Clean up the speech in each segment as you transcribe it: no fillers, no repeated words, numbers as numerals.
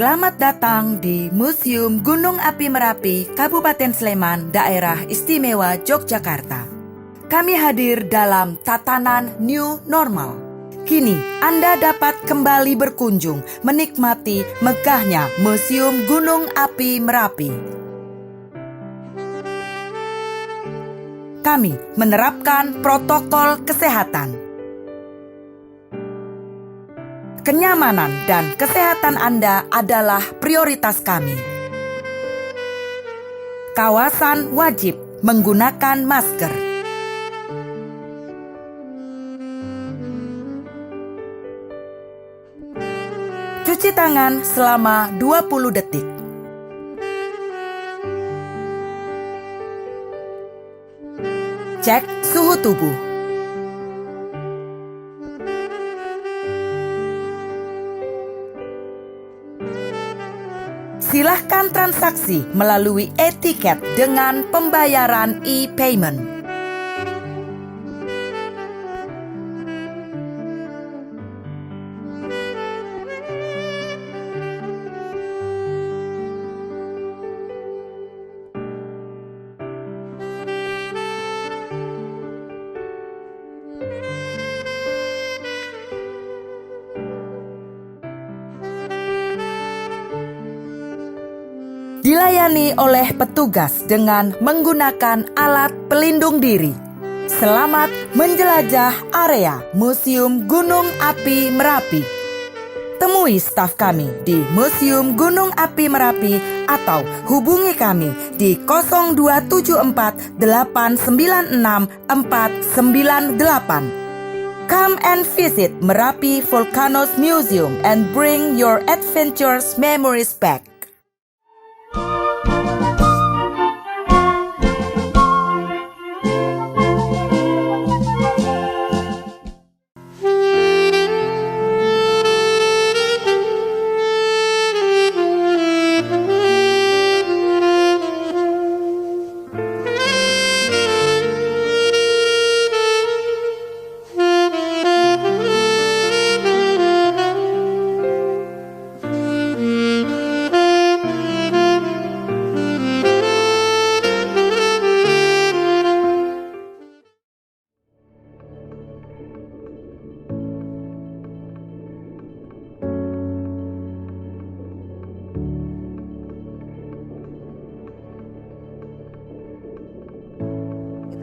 Selamat datang di Museum Gunung Api Merapi, Kabupaten Sleman, Daerah Istimewa Yogyakarta. Kami hadir dalam tatanan new normal. Kini Anda dapat kembali berkunjung menikmati megahnya Museum Gunung Api Merapi. Kami menerapkan protokol kesehatan. Kenyamanan dan kesehatan Anda adalah prioritas kami. Kawasan wajib menggunakan masker. Cuci tangan selama 20 detik. Cek suhu tubuh. Silahkan transaksi melalui e-tiket dengan pembayaran e-payment. Dilayani oleh petugas dengan menggunakan alat pelindung diri. Selamat menjelajah area Museum Gunung Api Merapi. Temui staf kami di Museum Gunung Api Merapi atau hubungi kami di 0274 896 498. Come and visit Merapi Volcanoes Museum and bring your adventures memories back.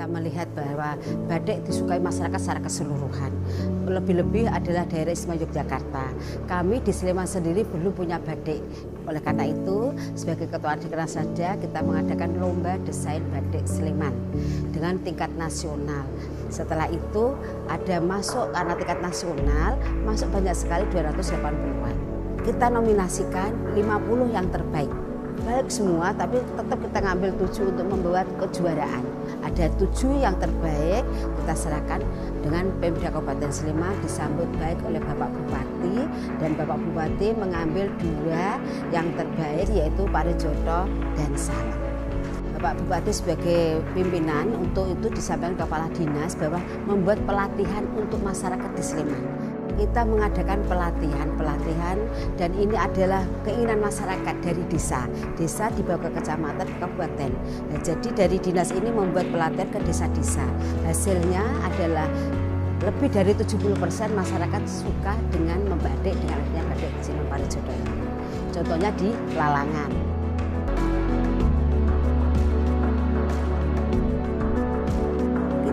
Kita melihat bahwa batik disukai masyarakat secara keseluruhan. Lebih-lebih adalah daerah istimewa Yogyakarta. Kami di Sleman sendiri belum punya batik. Oleh karena itu, sebagai ketua Adiknas saja kita mengadakan lomba desain batik Sleman dengan tingkat nasional. Setelah itu ada masuk karena tingkat nasional, masuk banyak sekali 280-an. Kita nominasikan 50 yang terbaik. Baik semua, tapi tetap kita ngambil 7 untuk membuat kejuaraan. Ada 7 yang terbaik, kita serahkan dengan Pemda Kabupaten Sleman, disambut baik oleh Bapak Bupati, dan Bapak Bupati mengambil 2 yang terbaik, yaitu Parijoto dan Salam. Bapak Bupati sebagai pimpinan untuk itu disampaikan ke Kepala Dinas bahwa membuat pelatihan untuk masyarakat di Sleman. Kita mengadakan pelatihan dan ini adalah keinginan masyarakat dari desa dibawa ke kecamatan, ke kabupaten. Nah, jadi dari dinas ini membuat pelatihan ke desa-desa. Hasilnya adalah lebih dari 70% masyarakat suka dengan membatik dengan adanya batik Sinom Parijoto ini. Contohnya di Lalangan.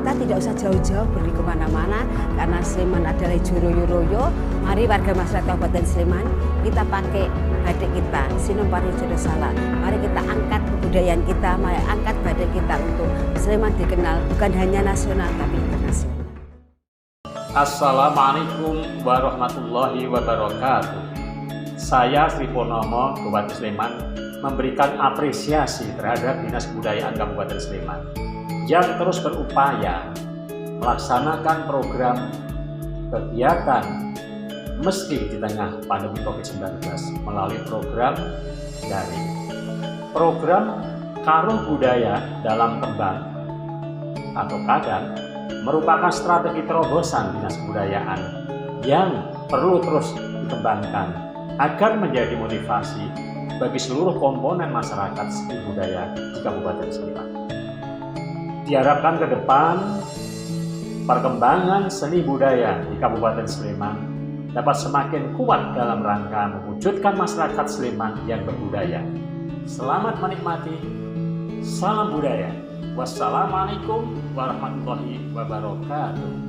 Kita tidak usah jauh-jauh pergi kemana-mana karena Sleman adalah Joroyo-royo. Mari warga masyarakat Kabupaten Sleman kita pakai batik kita Sinom Parijoto Salam. Mari kita angkat kebudayaan kita, mari angkat batik kita untuk Sleman dikenal bukan hanya nasional tapi internasional. Assalamualaikum warahmatullahi wabarakatuh. Saya Sri Purnomo, Bupati Sleman, memberikan apresiasi terhadap Dinas Kebudayaan Kabupaten Sleman yang terus berupaya melaksanakan program kegiatan meski di tengah pandemi COVID-19 melalui program daring. Program Karung Budaya dalam Kembang atau Kadang merupakan strategi terobosan Dinas Kebudayaan yang perlu terus dikembangkan agar menjadi motivasi bagi seluruh komponen masyarakat seni budaya di Kabupaten Sleman. Diharapkan ke depan, perkembangan seni budaya di Kabupaten Sleman dapat semakin kuat dalam rangka mewujudkan masyarakat Sleman yang berbudaya. Selamat menikmati, salam budaya. Wassalamualaikum warahmatullahi wabarakatuh.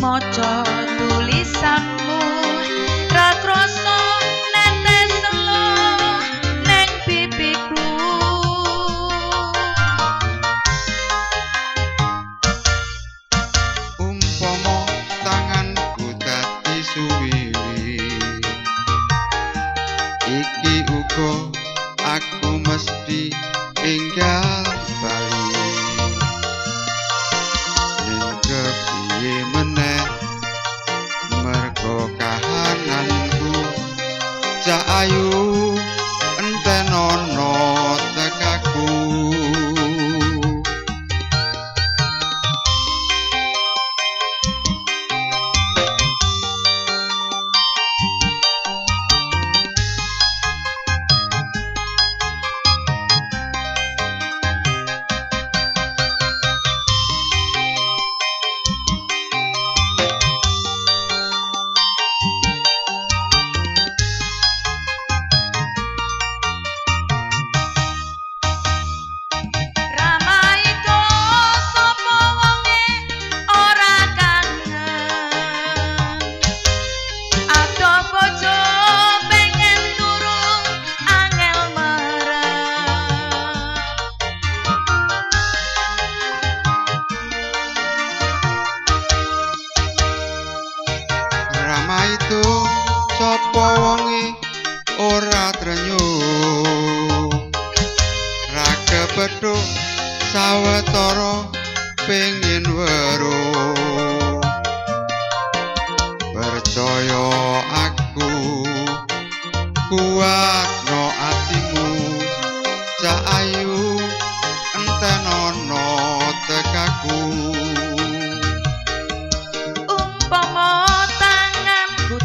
Maca tulisanmu ra krasa netes selo neng pipiku. Umpama tanganku dadi suwiwi, iki uga aku mesti enggal bali. Ning kepiye meneh mergo kahananku cak ayu entenono tekaku. Itu sapa wonge ora trenyu, ra kepethuk sawetara pengin weruh. Percaya aku kuatno atimu cak ayu entenono tekaku.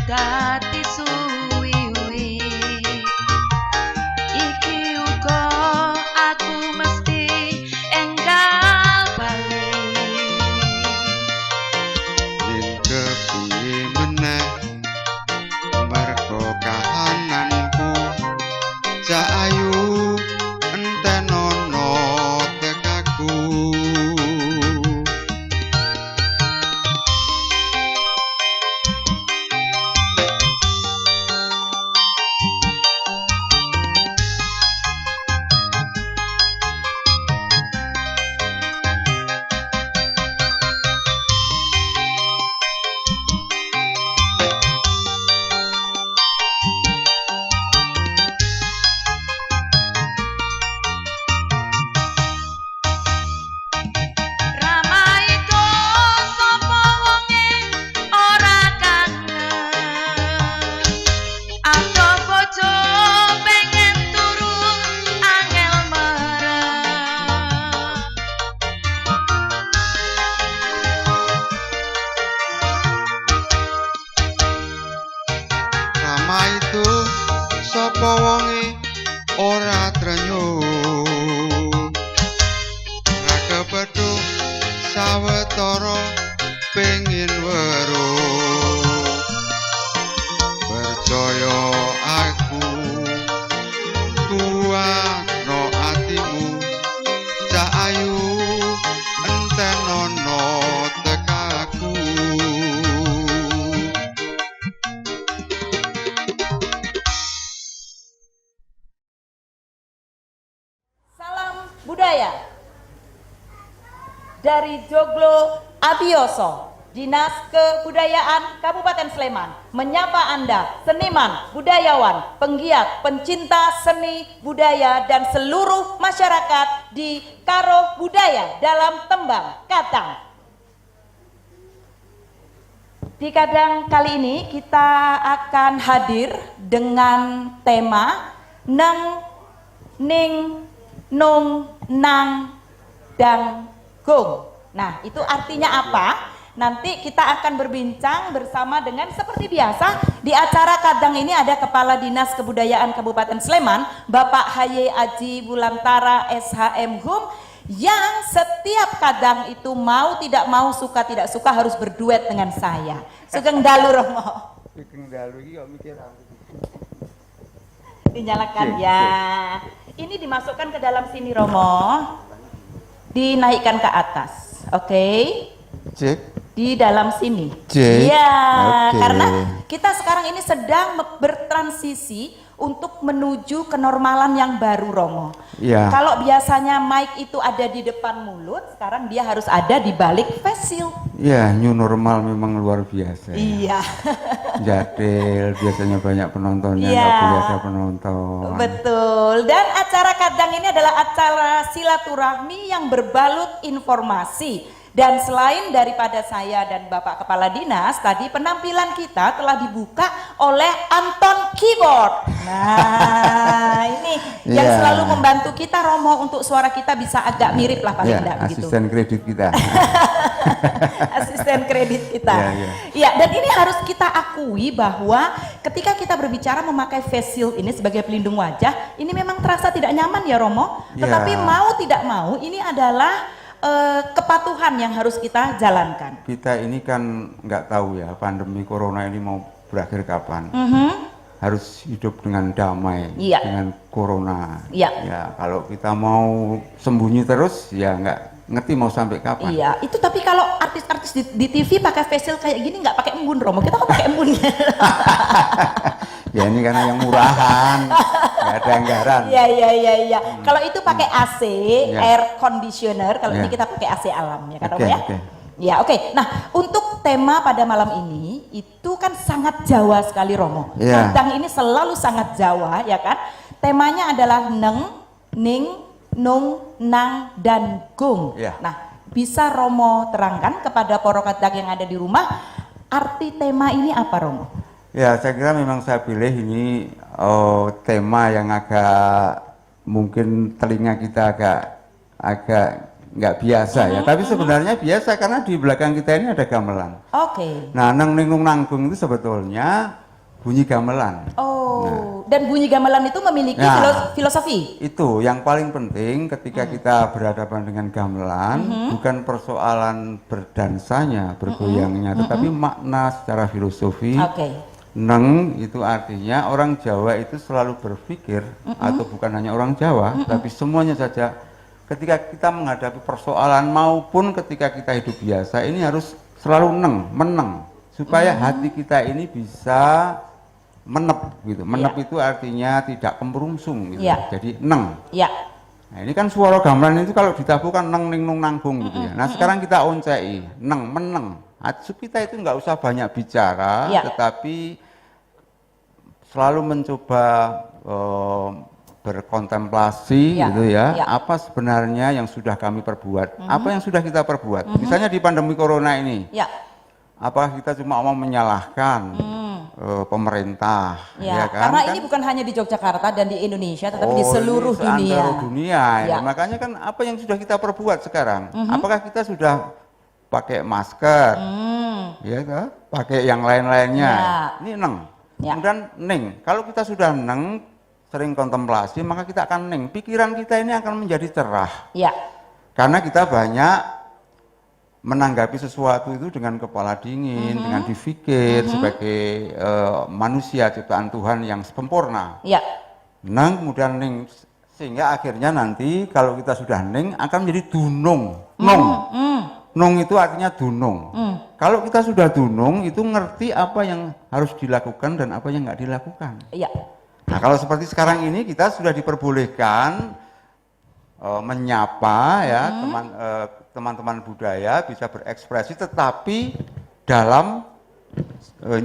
Dadi suwiwi, iki uga aku mesti enggal bali. Ning kepiye meneh mergo kahananku cak ayu entenono tekaku. Budaya dari Joglo Abioso, Dinas Kebudayaan Kabupaten Sleman, menyapa Anda, seniman, budayawan, penggiat, pencinta seni, budaya, dan seluruh masyarakat di Karo Budaya dalam tembang Kadang. Di Kadang kali ini kita akan hadir dengan tema Neng, Ning, Nung, Nang, dan Gung. Nah, itu artinya apa? Nanti kita akan berbincang bersama dengan seperti biasa di acara Kadang ini ada Kepala Dinas Kebudayaan Kabupaten Sleman, Bapak Haye Aji Bulantara SHM Hum, yang setiap Kadang itu mau tidak mau, suka tidak suka harus berduet dengan saya. Sugeng dalu Romo. Sugeng dalu iki kok mikir aku. Dinyalakan ya. Ini dimasukkan ke dalam sini Romo. Dinaikkan ke atas. Oke. Cek. Di dalam sini. Iya, karena kita sekarang ini sedang bertransisi untuk menuju kenormalan yang baru Romo. Iya. Kalau biasanya mic itu ada di depan mulut, sekarang dia harus ada di balik face shield. Iya, new normal memang luar biasa. Iya. Jadil, biasanya banyak penontonnya, Iya. nggak boleh ada penonton. Betul. Dan acara Kadang ini adalah acara silaturahmi yang berbalut informasi. Dan selain daripada saya dan Bapak Kepala Dinas, tadi penampilan kita telah dibuka oleh Anton Keyboard. Nah, ini yang Iya. selalu membantu kita Romo untuk suara kita bisa agak mirip lah paling enggak begitu. Asisten kredit kita. Asisten kredit kita. Iya. Iya, dan ini harus kita akui bahwa ketika kita berbicara memakai face shield ini sebagai pelindung wajah, ini memang terasa tidak nyaman ya Romo. Iya. Tetapi mau tidak mau ini adalah kepatuhan yang harus kita jalankan. Kita ini kan nggak tahu ya pandemi corona ini mau berakhir kapan. Harus hidup dengan damai Iya. dengan corona. Iya. Ya, kalau kita mau sembunyi terus ya nggak ngerti mau sampai kapan. Iya, itu tapi kalau artis-artis di TV pakai face shield kayak gini nggak pakai embun Romo, kita kok pakai embun? Ya ini karena yang murahan, nggak ada anggaran. Iya. Kalau itu pakai AC, Iya. air conditioner. Kalau ini Iya. kita pakai AC alam ya kan Oke, Romo ya? oke. Ya oke. Nah untuk tema pada malam ini itu kan sangat Jawa sekali Romo. Iya. Kadang ini selalu sangat Jawa ya kan. Temanya adalah Neng, Ning, Nung, Nang, dan Gung. Iya. Nah bisa Romo terangkan kepada poro Kadang yang ada di rumah arti tema ini apa Romo? Ya, saya kira memang saya pilih ini tema yang agak mungkin telinga kita agak nggak biasa ya. Tapi sebenarnya biasa karena di belakang kita ini ada gamelan. Oke. Nah, neng ning nung nanggung itu sebetulnya bunyi gamelan. Oh, dan bunyi gamelan itu memiliki Nah. filosofi. Itu yang paling penting ketika kita berhadapan dengan gamelan, bukan persoalan berdansanya, bergoyangnya, tetapi makna secara filosofi. Oke. Neng itu artinya orang Jawa itu selalu berpikir, atau bukan hanya orang Jawa, tapi semuanya saja ketika kita menghadapi persoalan maupun ketika kita hidup biasa ini harus selalu meneng, supaya hati kita ini bisa menep gitu. Menep itu artinya tidak kemurungsung gitu. Iya. Jadi neng. Ya. Nah, ini kan suara gamelan itu kalau ditabuhkan neng ning nung nanggung gitu ya. Nah, sekarang kita oncei, neng meneng. Kita itu nggak usah banyak bicara, Iya. tetapi selalu mencoba berkontemplasi Ya, gitu ya, ya. apa sebenarnya yang sudah kami perbuat, apa yang sudah kita perbuat. Misalnya di pandemi corona ini, Ya. apakah kita cuma mau menyalahkan pemerintah, Ya, kan? karena Kan- ini bukan hanya di Yogyakarta dan di Indonesia, tetapi di Oh, seluruh ini dunia. seantero dunia. Ya. Ya. Makanya kan apa yang sudah kita perbuat sekarang? Apakah kita sudah pakai masker, ya kan? Pakai yang lain-lainnya? Ya. Ini neng. Ya. Kemudian ning. Kalau kita sudah neng, sering kontemplasi, maka kita akan neng. Pikiran kita ini akan menjadi cerah. Ya. Karena kita banyak menanggapi sesuatu itu dengan kepala dingin, dengan difikir sebagai manusia ciptaan Tuhan yang sempurna. Ya. Nang kemudian ning, sehingga akhirnya nanti kalau kita sudah ning akan menjadi dunung. Nong. Nong itu artinya dunung. Kalau kita sudah dunung itu ngerti apa yang harus dilakukan dan apa yang nggak dilakukan. Ya. Nah kalau seperti sekarang ini kita sudah diperbolehkan menyapa ya teman-teman budaya, bisa berekspresi, tetapi dalam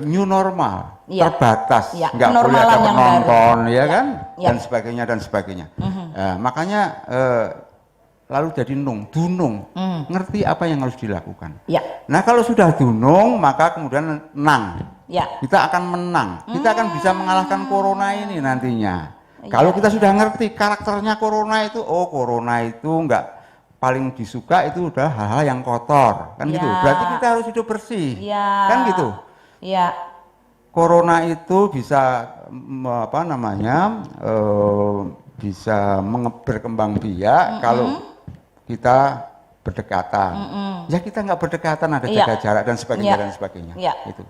new normal, terbatas, nggak boleh ada penonton, ya kan, dan sebagainya dan sebagainya. Makanya lalu jadi dunung, ngerti apa yang harus dilakukan. Nah kalau sudah dunung, maka kemudian nang, kita akan menang, kita akan bisa mengalahkan corona ini nantinya. Kalau kita sudah ngerti karakternya corona itu, oh corona itu nggak paling disuka itu udah hal-hal yang kotor, kan gitu. Berarti kita harus hidup bersih, kan gitu. Corona itu bisa bisa berkembang biak kalau kita berdekatan. Ya kita nggak berdekatan, ada jaga jarak dan sebagainya dan sebagainya. Itu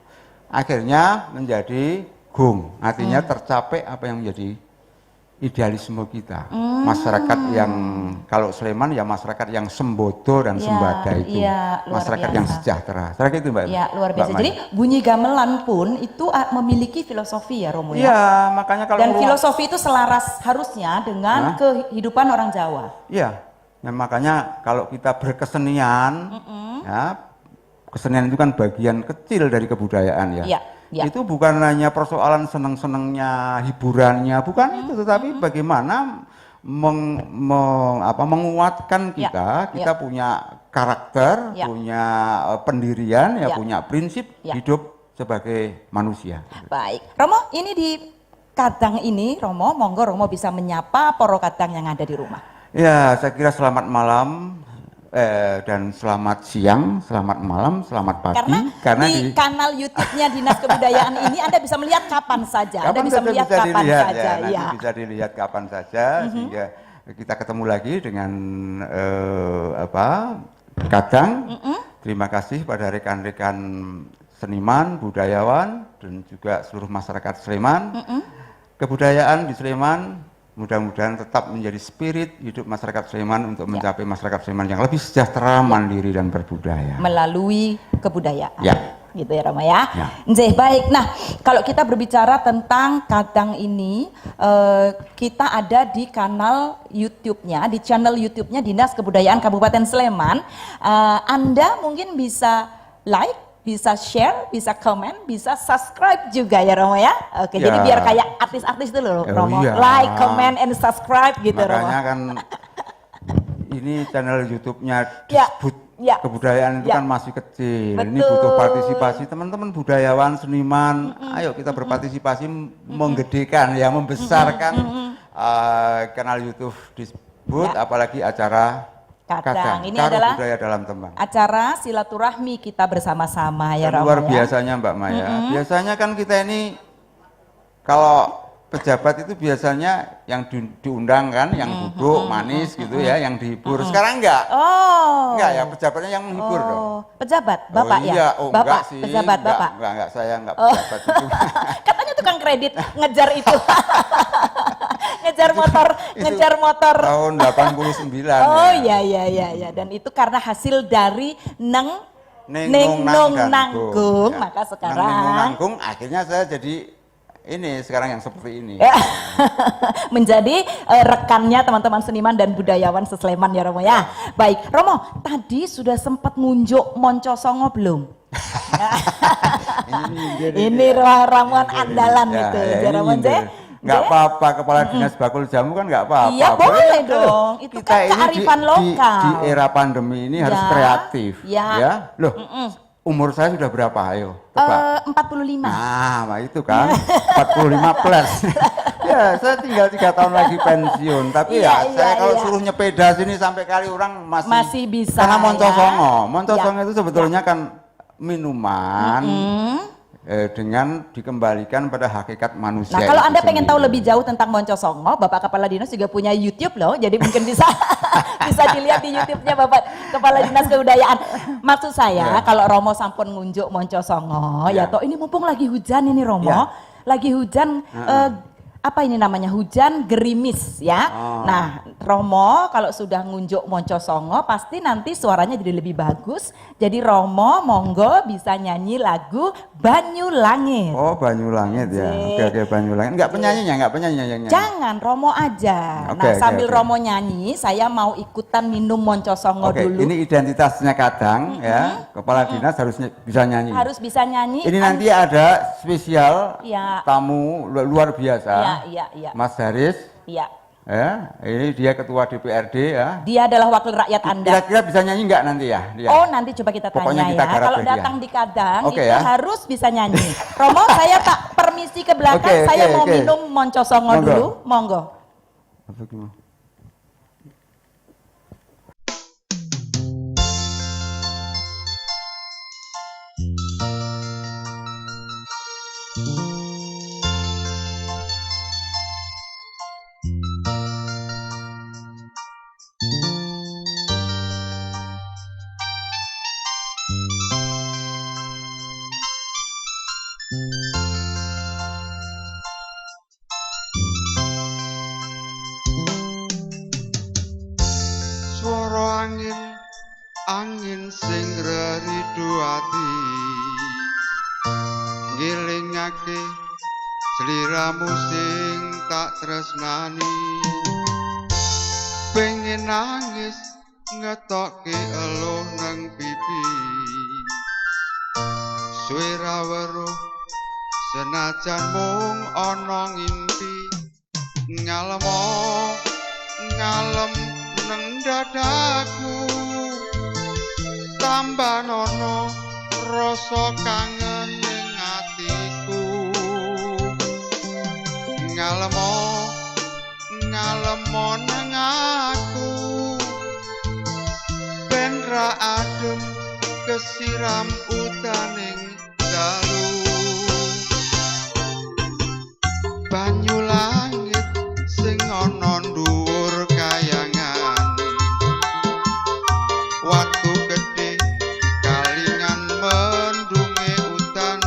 akhirnya menjadi gong, artinya tercapai apa yang menjadi idealisme kita. Masyarakat yang kalau Sleman ya masyarakat yang sembodo dan sembada itu, masyarakat yang sejahtera. Seperti itu Mbak. Ya luar biasa. Jadi bunyi gamelan pun itu memiliki filosofi ya Romo ya. Iya, makanya kalau dan filosofi itu selaras harusnya dengan kehidupan orang Jawa. Iya. Nah, makanya kalau kita berkesenian, ya kesenian itu kan bagian kecil dari kebudayaan ya. Itu bukan hanya persoalan seneng-senengnya, hiburannya, bukan itu, tetapi bagaimana menguatkan kita punya karakter, punya pendirian, punya prinsip hidup sebagai manusia. Baik, Romo, ini di Kadang ini, Romo, monggo Romo bisa menyapa poro Kadang yang ada di rumah. Ya, saya kira selamat malam. Dan selamat siang, selamat malam, selamat pagi. Karena di kanal YouTube-nya Dinas Kebudayaan ini Anda bisa melihat kapan saja. Anda bisa melihat kapan saja. Nanti bisa dilihat kapan saja, sehingga kita ketemu lagi dengan Kadang. Terima kasih pada rekan-rekan seniman, budayawan, dan juga seluruh masyarakat Sleman. Kebudayaan di Sleman mudah-mudahan tetap menjadi spirit hidup masyarakat Sleman untuk mencapai masyarakat Sleman yang lebih sejahtera, mandiri dan berbudaya. Melalui kebudayaan. Gitu ya Rama ya. Nggih, baik. Nah, kalau kita berbicara tentang Kadang ini, kita ada di kanal YouTube-nya, di channel YouTube-nya Dinas Kebudayaan Kabupaten Sleman. Anda mungkin bisa like, bisa share, bisa komen, bisa subscribe juga ya Romo ya. Oke, jadi biar kayak artis-artis itu loh Romo. Like, comment, and subscribe gitu Romo. Makanya kan ini channel YouTube-nya disebut kebudayaan itu kan masih kecil. Ini butuh partisipasi teman-teman budayawan, seniman. Ayo kita berpartisipasi menggedekan ya, membesarkan kanal YouTube disebut, apalagi acara Kadang. Ini adalah budaya dalam tembang. Acara silaturahmi kita bersama-sama ya Romo. Luar biasanya Mbak Maya. Biasanya kan kita ini kalau pejabat itu biasanya yang diundang kan, yang duduk manis gitu ya, yang dihibur. Sekarang enggak. Enggak ya, pejabatnya yang menghibur dong. Pejabat, Bapak ya? Iya, Bapak, enggak sih. Pejabat Bapak. Enggak, saya enggak pejabat itu. Katanya tukang kredit ngejar itu. ngejar motor tahun 89. Iya. Dan itu karena hasil dari Nengnung Nanggung. Maka sekarang Nengnung Nanggung akhirnya saya jadi ini sekarang yang seperti ini. Menjadi rekannya teman-teman seniman dan budayawan se-Sleman ya Romo ya. Baik, Romo, tadi sudah sempat ngunjuk Monco Songo belum? ini ramuan andalan itu ya Romo. Nggak apa-apa, kepala dinas bakul jamu kan nggak apa-apa. Iya boleh dong, itu kita kan kearifan lokal. Di era pandemi ini harus kreatif ya. Loh, umur saya sudah berapa ayo? 45. Nah itu kan 45 plus. Ya saya tinggal 3 tahun lagi pensiun. Tapi saya kalau suruh nyepeda sini sampai Kaliurang masih bisa. Karena Monco Songo. Monco Songo itu sebetulnya kan minuman dengan dikembalikan pada hakikat manusia. Nah kalau Anda pengen tahu lebih jauh tentang Monco Songo, Bapak Kepala Dinas juga punya YouTube loh, jadi mungkin bisa dilihat di YouTube-nya Bapak Kepala Dinas Kebudayaan. Maksud saya kalau Romo sampun ngunjuk Monco Songo, ya toh ini mumpung lagi hujan ini Romo, lagi hujan, apa ini namanya, hujan gerimis ya. Oh. Nah, Romo kalau sudah ngunjuk Moncosongo pasti nanti suaranya jadi lebih bagus. Jadi Romo monggo bisa nyanyi lagu Banyulangit. Oh, Banyulangit ya. Oke, Banyulangit. Enggak penyanyinya yang nyanyi. Jangan, Romo aja. Oke, Nah, oke, sambil oke. Romo nyanyi, saya mau ikutan minum Moncosongo Oke, dulu. ini identitasnya Kadang ya. Kepala dinas harusnya bisa nyanyi. Harus bisa nyanyi. Ini nanti ada spesial Ya. tamu luar biasa. Iya. Mas Haris. Iya. Ya, ini dia ketua DPRD ya. Dia adalah wakil rakyat Anda. Kira-kira bisa nyanyi nggak nanti ya? Dia? Oh, nanti coba kita Pokoknya tanya kita ya. garap Kalau ya dia. datang di Kadang Oke, itu ya. harus bisa nyanyi. Romo, saya tak permisi ke belakang, Oke, saya oke, mau oke. minum Moncosongo Monggo. dulu. Monggo. Apa gimana? Swara angin sing reridu ati ngelingake sliramu sing tak tresnani pengen nangis ngetokke eluh nang pipi suara weruh senajan mung ana ngimpi ngalem nang dadaku tambah nono rasa kangen ning atiku ngalemo nang aku ben ra adem kesiram utaning dalu banyu langit sing ana dhuwur kayangan watu gede kalingan mendunge udan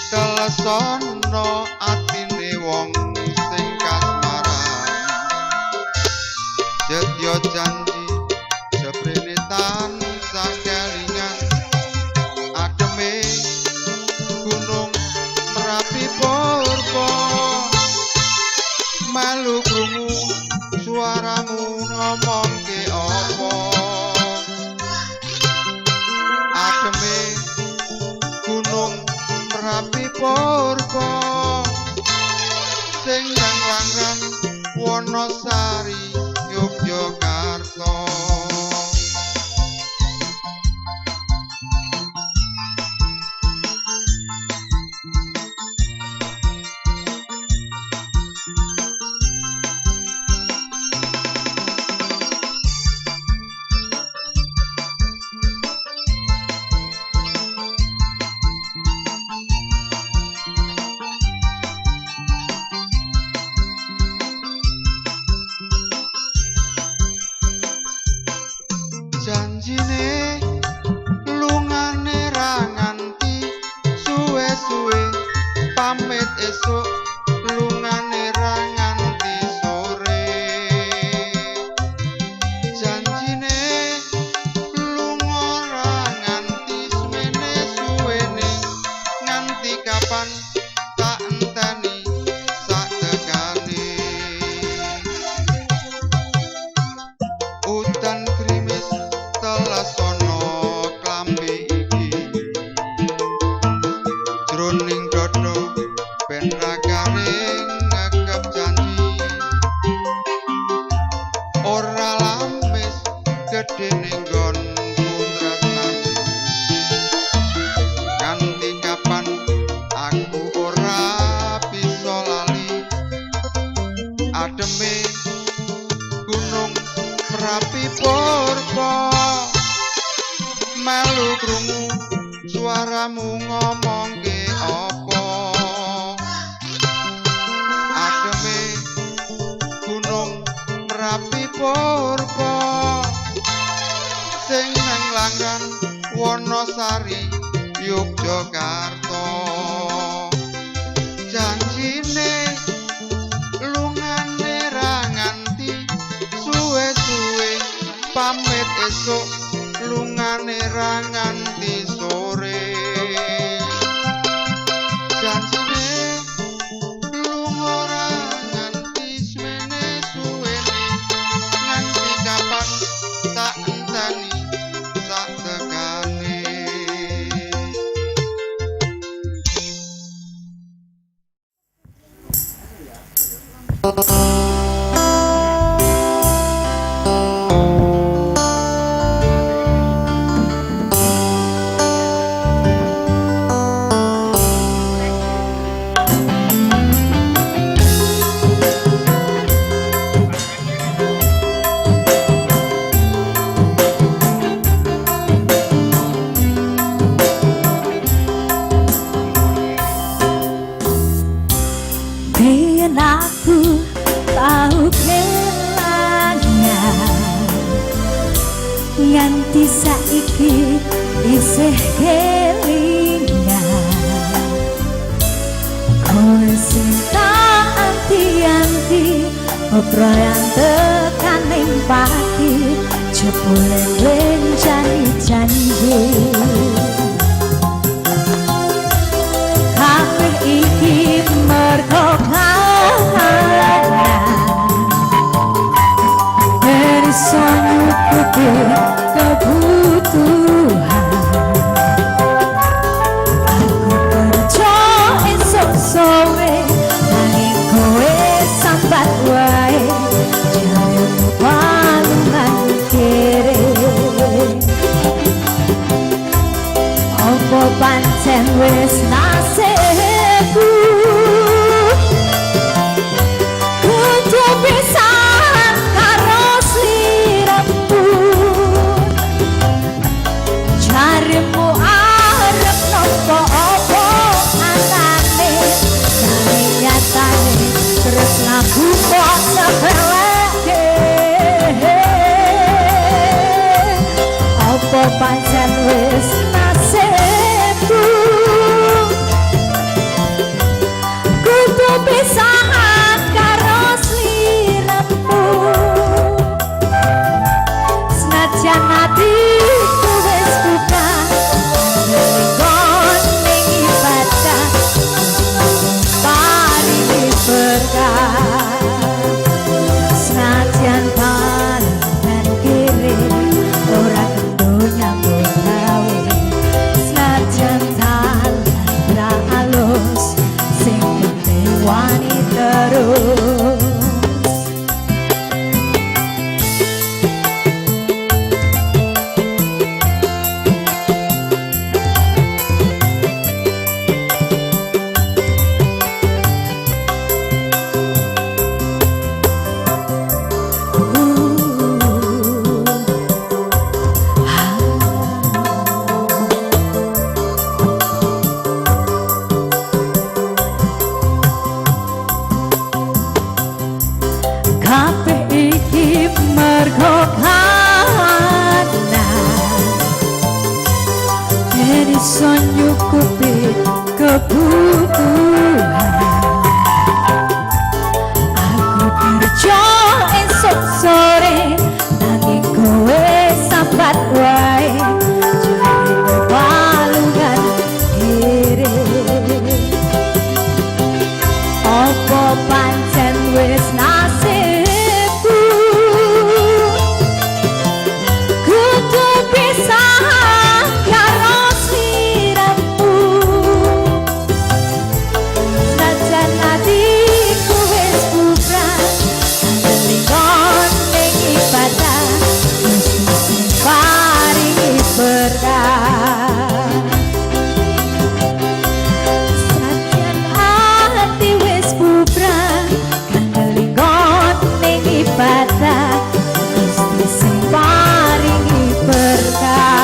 telesono atine wong sing kasmaran setya janji seprene tansah kelingan ademe gunung Merapi purba malu krungu suaramu ngomongke apa ademe gunung Merapi purba sing langlang Wonosari Yogyakarta janjine lungane ra nganti suwe-suwe pamit esuk lungane ra nganti sore janjine lunga ra nganti semene suwene nganti kapan tak enteni sak tekane udan krimis telesono klambi iki jroning dodo ben ra garing ngekep janji ora lamis gedene nggonku tresnani nganti kapan aku ora bisa lali ademe gunung Merapi purba melu krungu suaramu ngomongke apa ademe gunung Merapi purba sing nang langgan Wonosari Yogyakarta janji pamit esuk lungane ra nganti sore janjine lunga ra nganti semene suwene nganti kapan tak enteni sak tekane Biyen aku tau kelangan nganti saiki isih kelingan kowe sing tak anti-anti bebrayan tekaning pati jebule rencani janji kabeh iki mergo dari nyukupi kebutuhan aku kerja esok sore nanging kowe sambat wae jangan balungan kere opo pancen wis nasibku kudu pisan karo sliramu jarimu arep nopo opo anane nang nyatane terus lagu kok sepeleke opo pancen wis nasibku kudu pisahan karo sliramu senajan hatiku wis buka ngelingkon ning ibadah paringi berkah senajan panen kiri ora kendonya gawe senajan talan ra alus sing penting wani terus kabeh iki mergo kanan yen iso nyukupi kebutuhan aku kerja esok sore nanging kowe sambat wae jare balungan kiri opo pancen wis nasibku kudu pisahan karo sliramu senajan hatiku wis bubrah ngelingkon ning ibadah Gusti sing paringi berkah senajan hati wis bubrah ngelingkon ning ibadah Gusti sing paringi berkah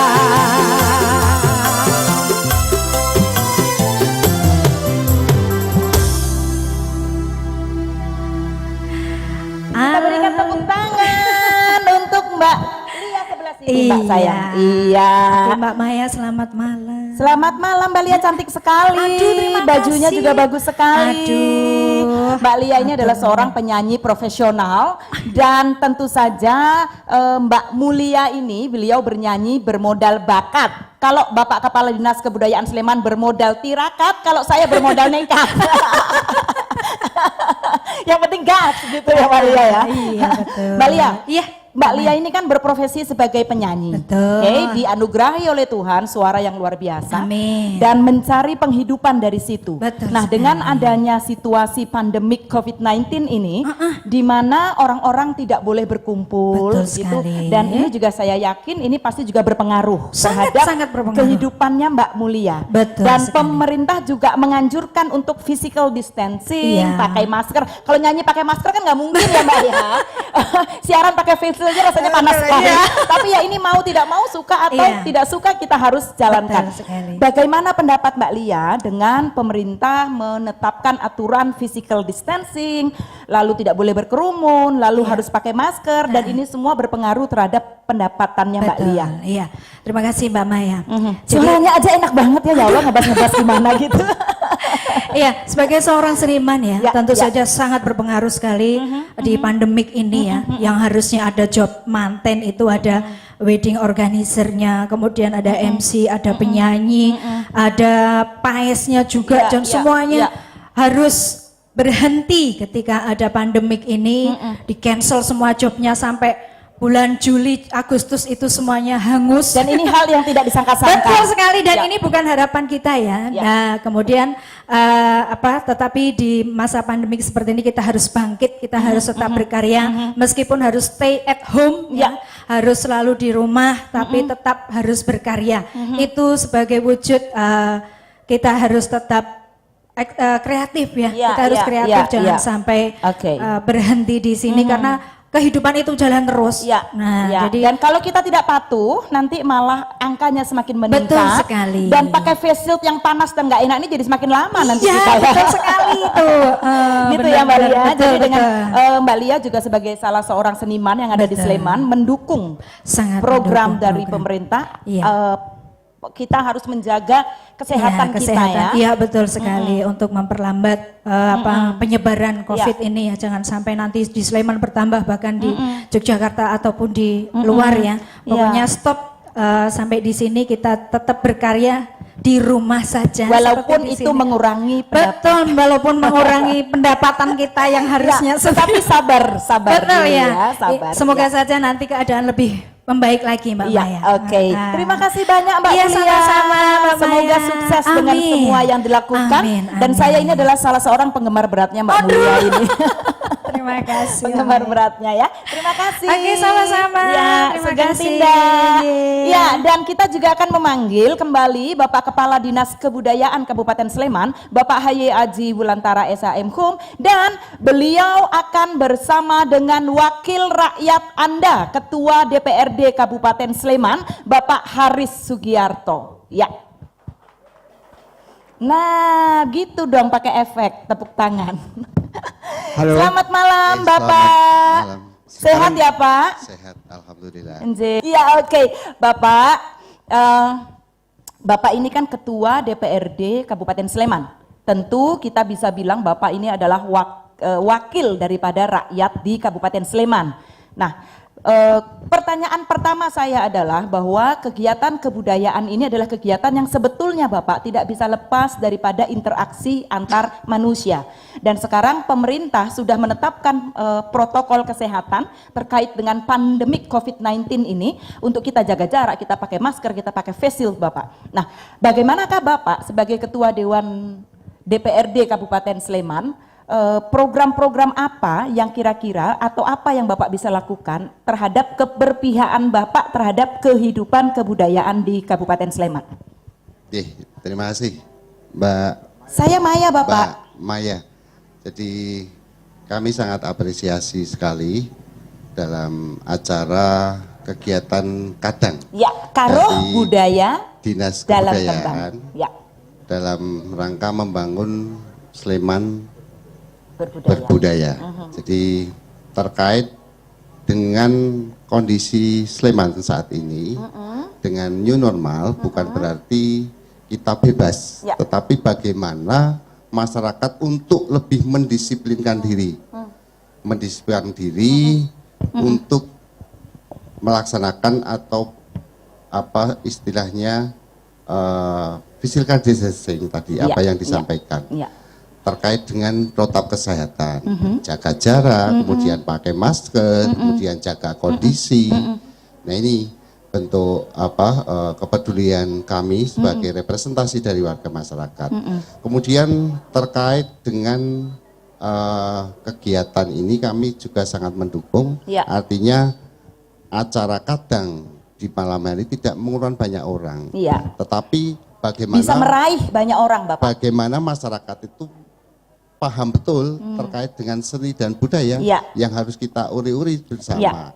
Kita berikan tepuk tangan untuk Mbak Lia sebelah sini, Mbak sayang. Iya. Oke, Mbak Maya selamat malam. Selamat malam Mbak Lia, cantik sekali. Aduh, terima bajunya kasih. juga bagus sekali. Aduh, Mbak Lia ini adalah seorang penyanyi profesional dan tentu saja Mbak Mulia ini beliau bernyanyi bermodal bakat. Kalau Bapak Kepala Dinas Kebudayaan Sleman bermodal tirakat, kalau saya bermodal nekat. Yang penting gas gitu ya Mbak Lia ya. Iya betul. Mbak Lia, Iya. Mbak Lia ini kan berprofesi sebagai penyanyi. Betul. Oke, dianugerahi oleh Tuhan suara yang luar biasa. Amin. Dan mencari penghidupan dari situ. Betul Nah, sekali. dengan adanya situasi pandemik COVID-19 ini, di mana orang-orang tidak boleh berkumpul Betul gitu. sekali. Dan ini juga saya yakin ini pasti juga berpengaruh Sangat, terhadap sangat berpengaruh. kehidupannya Mbak Mulia. Betul Dan sekali. pemerintah juga menganjurkan untuk physical distancing, Iya. pakai masker. Kalau nyanyi pakai masker kan nggak mungkin ya Mbak ya. Siaran pakai face shield aja rasanya panas sekali. Tapi ya ini mau tidak mau, suka atau Iya. tidak suka kita harus jalankan. Betul sekali. Bagaimana pendapat Mbak Lia dengan pemerintah menetapkan aturan physical distancing, lalu tidak boleh berkerumun, lalu harus pakai masker, dan ini semua berpengaruh terhadap pendapatannya Mbak Betul, Lia. Iya. Terima kasih Mbak Maya. Jadi, Suaranya aja enak banget ya Allah, ngebas-ngebas gimana gitu. iya, sebagai seorang seniman ya, Ya, tentu ya. saja sangat berpengaruh sekali di pandemik ini ya, yang harusnya ada job manten itu ada wedding organizer-nya, kemudian ada MC, ada penyanyi, ada paesnya juga, Ya, dan ya, semuanya ya. harus berhenti ketika ada pandemik ini, di cancel semua jobnya sampai bulan Juli, Agustus itu semuanya hangus. Dan ini hal yang tidak disangka-sangka. Betul sekali, dan Ya. ini bukan harapan kita ya. Ya. Nah, kemudian tetapi di masa pandemik seperti ini kita harus bangkit, kita harus tetap berkarya, meskipun harus stay at home ya, harus selalu di rumah, tapi tetap harus berkarya. Itu sebagai wujud kita harus tetap kreatif ya. Ya, Kita harus ya, kreatif, ya, jangan ya. sampai Oke. berhenti di sini karena kehidupan itu jalan terus. Ya, Nah, ya. jadi Dan kalau kita tidak patuh, nanti malah angkanya semakin meningkat. Betul sekali. Dan pakai face shield yang panas dan nggak enak ini jadi semakin lama nanti iya, kita. ya. betul sekali itu. Gitu ya Mbak Lia. Betul, Jadi dengan betul. Mbak Lia juga sebagai salah seorang seniman yang ada di Betul. Sleman mendukung Sangat program mendukung dari program. pemerintah. Iya. Kita harus menjaga kesehatan, kita ya. Iya betul sekali untuk memperlambat penyebaran COVID ini ya, jangan sampai nanti di Sleman bertambah, bahkan di Yogyakarta ataupun di luar ya. Pokoknya stop sampai di sini, kita tetap berkarya di rumah saja. Walaupun seperti di itu sini. mengurangi Betul, walaupun mengurangi pendapatan kita yang harusnya. Ya, tetapi sabar Betul dulu ya. sabar. Semoga ya. saja nanti keadaan lebih membaik lagi Mbak Iya, Maya. oke. Terima kasih banyak Mbak Iya, Mulia. sama-sama, Mbak Semoga Maya. sukses dengan Amin. semua yang dilakukan. Amin, Dan amin. saya ini adalah salah seorang penggemar beratnya Mbak Mulia ini. Terima kasih. Penggemar Mbak Maya. beratnya ya. Terima kasih. Oke, sama-sama. Ya, Terima Sugeng kasih. Tindak. Yeay. Ya, dan kita juga akan memanggil kembali Bapak Kepala Dinas Kebudayaan Kabupaten Sleman, Bapak Haye Aji Wulantara SHM Hum, dan beliau akan bersama dengan wakil rakyat Anda, Ketua DPRD Kabupaten Sleman, Bapak Haris Sugiarto. Ya. Nah, gitu dong pakai efek tepuk tangan. Halo. Selamat malam, Selamat Bapak. malam. Sehat ya, Pak? Sehat, alhamdulillah. Iya, oke. Bapak, Bapak ini kan Ketua DPRD Kabupaten Sleman. Tentu kita bisa bilang Bapak ini adalah wakil daripada rakyat di Kabupaten Sleman. Nah, pertanyaan pertama saya adalah bahwa kegiatan kebudayaan ini adalah kegiatan yang sebetulnya Bapak tidak bisa lepas daripada interaksi antar manusia. Dan sekarang pemerintah sudah menetapkan protokol kesehatan terkait dengan pandemik COVID-19 ini untuk kita jaga jarak, kita pakai masker, kita pakai face shield Bapak. Nah, bagaimanakah Bapak sebagai Ketua Dewan DPRD Kabupaten Sleman, program-program apa yang kira-kira atau apa yang Bapak bisa lakukan terhadap keberpihakan Bapak terhadap kehidupan kebudayaan di Kabupaten Sleman? Terima kasih Mbak Saya Maya, Bapak. Maya. Jadi kami sangat apresiasi sekali dalam acara kegiatan kadang Ya, Karoh dari Budaya Dinas dalam Kebudayaan Kembang. Ya, dalam rangka membangun Sleman berbudaya. berbudaya. Jadi terkait dengan kondisi Sleman saat ini, dengan new normal bukan berarti kita bebas, Ya. tetapi bagaimana masyarakat untuk lebih mendisiplinkan diri. Mendisiplinkan diri untuk melaksanakan atau apa istilahnya physical distancing tadi apa yang disampaikan terkait dengan protokol kesehatan, jaga jarak, kemudian pakai masker, kemudian jaga kondisi. Nah ini bentuk apa kepedulian kami sebagai representasi dari warga masyarakat. Kemudian terkait dengan kegiatan ini kami juga sangat mendukung. Artinya acara kadang di malam hari tidak mengurungkan banyak orang, tetapi bagaimana bisa meraih banyak orang, Bapak. Bagaimana masyarakat itu paham betul terkait dengan seni dan budaya yang harus kita uri-uri bersama.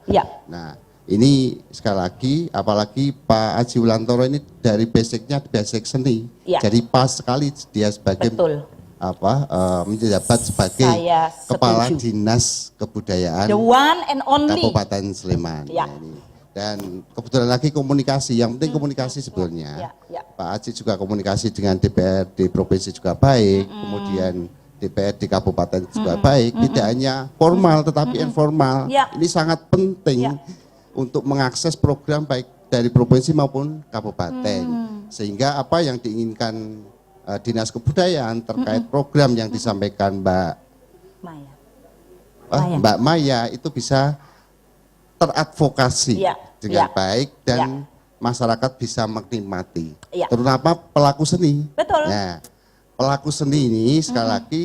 Nah, ini sekali lagi, apalagi Pak Aji Wulantoro ini dari basicnya basic seni, jadi pas sekali dia sebagai menjabat sebagai Kepala Dinas Kebudayaan The one and only Kabupaten Sleman. Nah, ini. Dan kebetulan lagi komunikasi, yang penting komunikasi sebenarnya. Pak Aji juga komunikasi dengan DPRD Provinsi juga baik, kemudian DPRD Kabupaten juga baik, tidak hanya formal tetapi informal. Ini sangat penting untuk mengakses program baik dari provinsi maupun kabupaten. Sehingga apa yang diinginkan Dinas Kebudayaan terkait program yang disampaikan Mbak Maya itu bisa teradvokasi dengan baik dan masyarakat bisa menikmati. Terutama pelaku seni. Nah, pelaku seni ini sekali lagi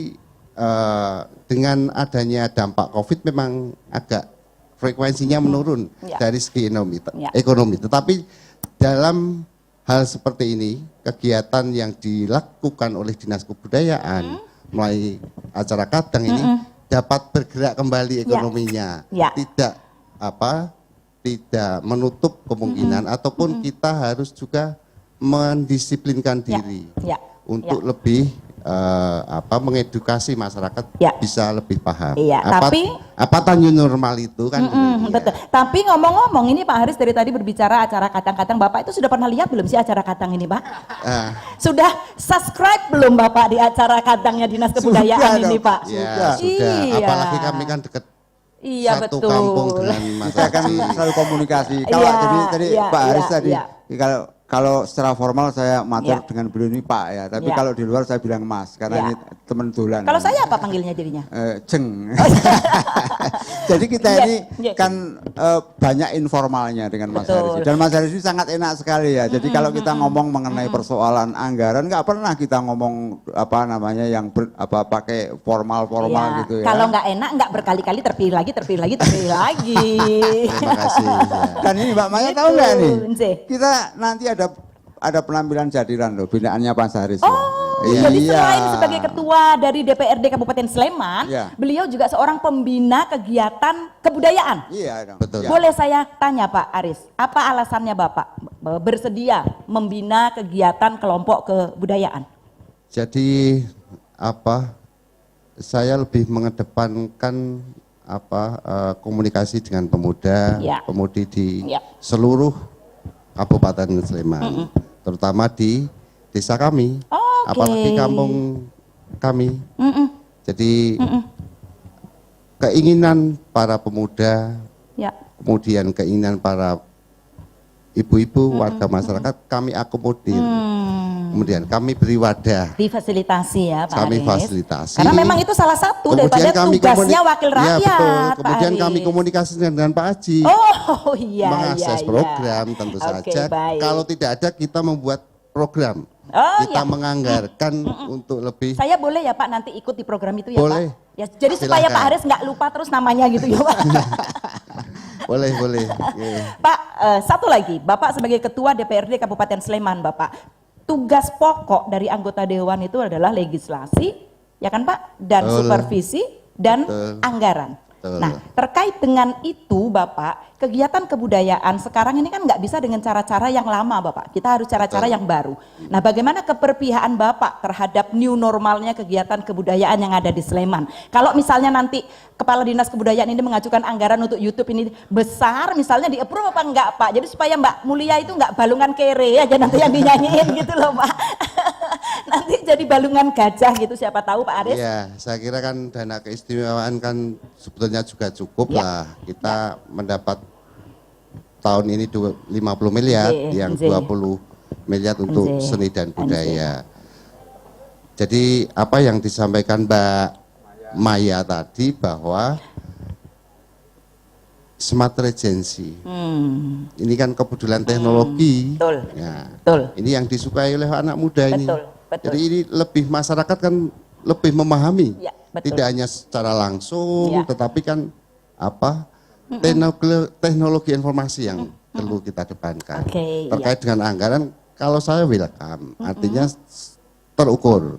dengan adanya dampak COVID memang agak frekuensinya menurun dari segi ekonomi. Tetapi dalam hal seperti ini, kegiatan yang dilakukan oleh Dinas Kebudayaan melalui acara kadang ini dapat bergerak kembali ekonominya, tidak menutup kemungkinan ataupun kita harus juga mendisiplinkan diri untuk lebih mengedukasi masyarakat bisa lebih paham. Apa new normal itu kan? Betul. Tapi ngomong-ngomong ini Pak Haris dari tadi berbicara acara kadang-kadang, Bapak itu sudah pernah lihat belum sih acara kadang ini, Pak? Sudah subscribe belum Bapak di acara kadangnya Dinas Kebudayaan ini, Pak? Sudah. Apalagi kami kan dekat satu kampung dengan masyarakat. Kita kan selalu komunikasi. Kalau jadi tadi Pak Haris tadi kalau secara formal saya matur dengan beliau ini Pak ya, tapi kalau di luar saya bilang Mas karena ini teman dolan. Kalau saya apa panggilnya jadinya? Jeng. Jadi kita ini kan banyak informalnya dengan Mas Haris. Dan Mas Haris ini sangat enak sekali ya. Jadi kalau kita ngomong mengenai persoalan anggaran nggak pernah kita ngomong yang pakai formal gitu ya. Kalau nggak enak nggak berkali-kali terpilih lagi. Terima kasih. Dan ini Mbak Maya tahu nggak nih? Kita nanti ada penampilan jadiran loh, binaannya Pak Haris. Jadi selain sebagai ketua dari DPRD Kabupaten Sleman, beliau juga seorang pembina kegiatan kebudayaan. Iya, betul. Boleh saya tanya Pak Aris, apa alasannya Bapak bersedia membina kegiatan kelompok kebudayaan? Jadi saya lebih mengedepankan komunikasi dengan pemuda, pemudi di seluruh Kabupaten Sleman, terutama di desa kami, apalagi kampung kami. Jadi keinginan para pemuda, kemudian keinginan para ibu-ibu warga masyarakat kami akomodir. Kemudian kami beri wadah. Difasilitasi ya Pak Kami Haris. fasilitasi. Karena memang itu salah satu daripada tugasnya wakil rakyat. Ya, betul. Kemudian Pak kami Haris. komunikasi dengan Pak Haji. Mengakses program tentu saja. Baik. Kalau tidak ada kita membuat program. Kita menganggarkan untuk lebih. Saya boleh ya Pak nanti ikut di program itu ya boleh. Pak? Ya, jadi Silakan. supaya Pak Haris nggak lupa terus namanya gitu ya Pak. Boleh. Pak, satu lagi, Bapak sebagai Ketua DPRD Kabupaten Sleman, Bapak, tugas pokok dari anggota Dewan itu adalah legislasi, ya kan Pak? Dan supervisi dan anggaran. Nah, terkait dengan itu Bapak, kegiatan kebudayaan sekarang ini kan nggak bisa dengan cara-cara yang lama Bapak, kita harus cara-cara yang baru. Nah, bagaimana keperpihakan Bapak terhadap new normalnya kegiatan kebudayaan yang ada di Sleman? Kalau misalnya nanti Kepala Dinas Kebudayaan ini mengajukan anggaran untuk YouTube ini besar, misalnya di approve apa enggak Pak? Jadi supaya Mbak Mulia itu nggak balungan kere aja nanti yang dinyanyiin gitu loh Pak. nanti jadi balungan gajah gitu, siapa tahu Pak Aris. Ya, saya kira kan dana keistimewaan kan sebetulnya juga cukup lah. Kita mendapat tahun ini 50 miliar, yang 20 miliar untuk seni dan budaya. Jadi apa yang disampaikan Mbak Maya tadi bahwa smart regency, ini kan kepedulian teknologi. Betul. Ya, Betul. ini yang disukai oleh anak muda ini. Betul. Jadi ini lebih masyarakat kan lebih memahami, Ya, betul. tidak hanya secara langsung, Ya. tetapi kan apa teknologi informasi yang perlu kita depankan. Oke, Terkait dengan anggaran, kalau saya welcome, artinya terukur,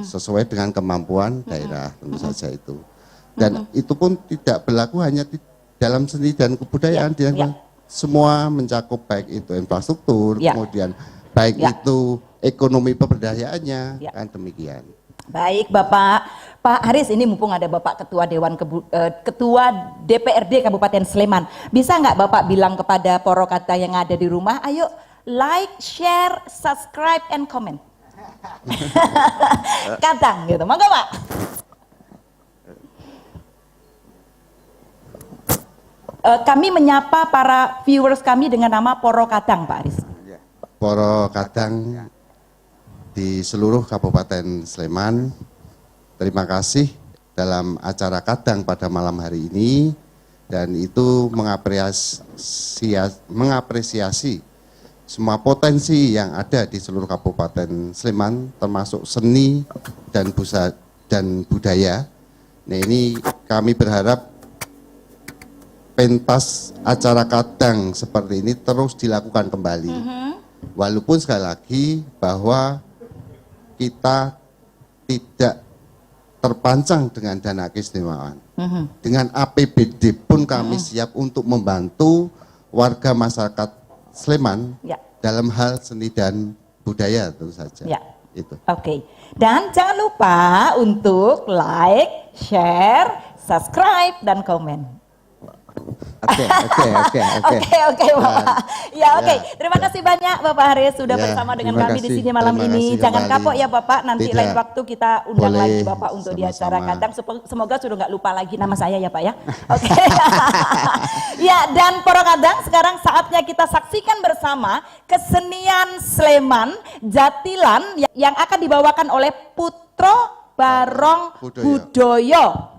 sesuai dengan kemampuan daerah tentu saja itu. Dan itu pun tidak berlaku hanya di dalam seni dan kebudayaan, semua mencakup baik itu infrastruktur, kemudian baik itu ekonomi pemberdayaannya, kan demikian. Baik Bapak, Pak Haris, ini mumpung ada Bapak Ketua Ketua DPRD Kabupaten Sleman, bisa nggak Bapak bilang kepada Porokata yang ada di rumah, ayo like, share, subscribe, and comment. Kadang gitu, monggo Pak. Kami menyapa para viewers kami dengan nama Poro Kadang, Pak Aris. Poro Kadang di seluruh Kabupaten Sleman, terima kasih dalam acara Kadang pada malam hari ini, dan itu mengapresiasi semua potensi yang ada di seluruh Kabupaten Sleman, termasuk seni dan budaya. Nah, ini kami berharap pentas acara Kadang seperti ini terus dilakukan kembali. Walaupun sekali lagi bahwa kita tidak terpancang dengan dana keistimewaan. Dengan APBD pun kami siap untuk membantu warga masyarakat Sleman dalam hal seni dan budaya tentu saja. Itu. Oke. Dan jangan lupa untuk like, share, subscribe, dan komen. Oke, Bapak. Ya, oke. Terima kasih banyak Bapak Haris sudah bersama dengan kami di sini malam ini. Jangan kapok ya Bapak, nanti lain waktu kita undang lagi Bapak untuk di acara Kadang. Semoga sudah nggak lupa lagi nama saya ya Pak ya. Oke. Ya, dan Poro Kadang, sekarang saatnya kita saksikan bersama kesenian Sleman Jatilan yang akan dibawakan oleh Putro Barong Budoyo.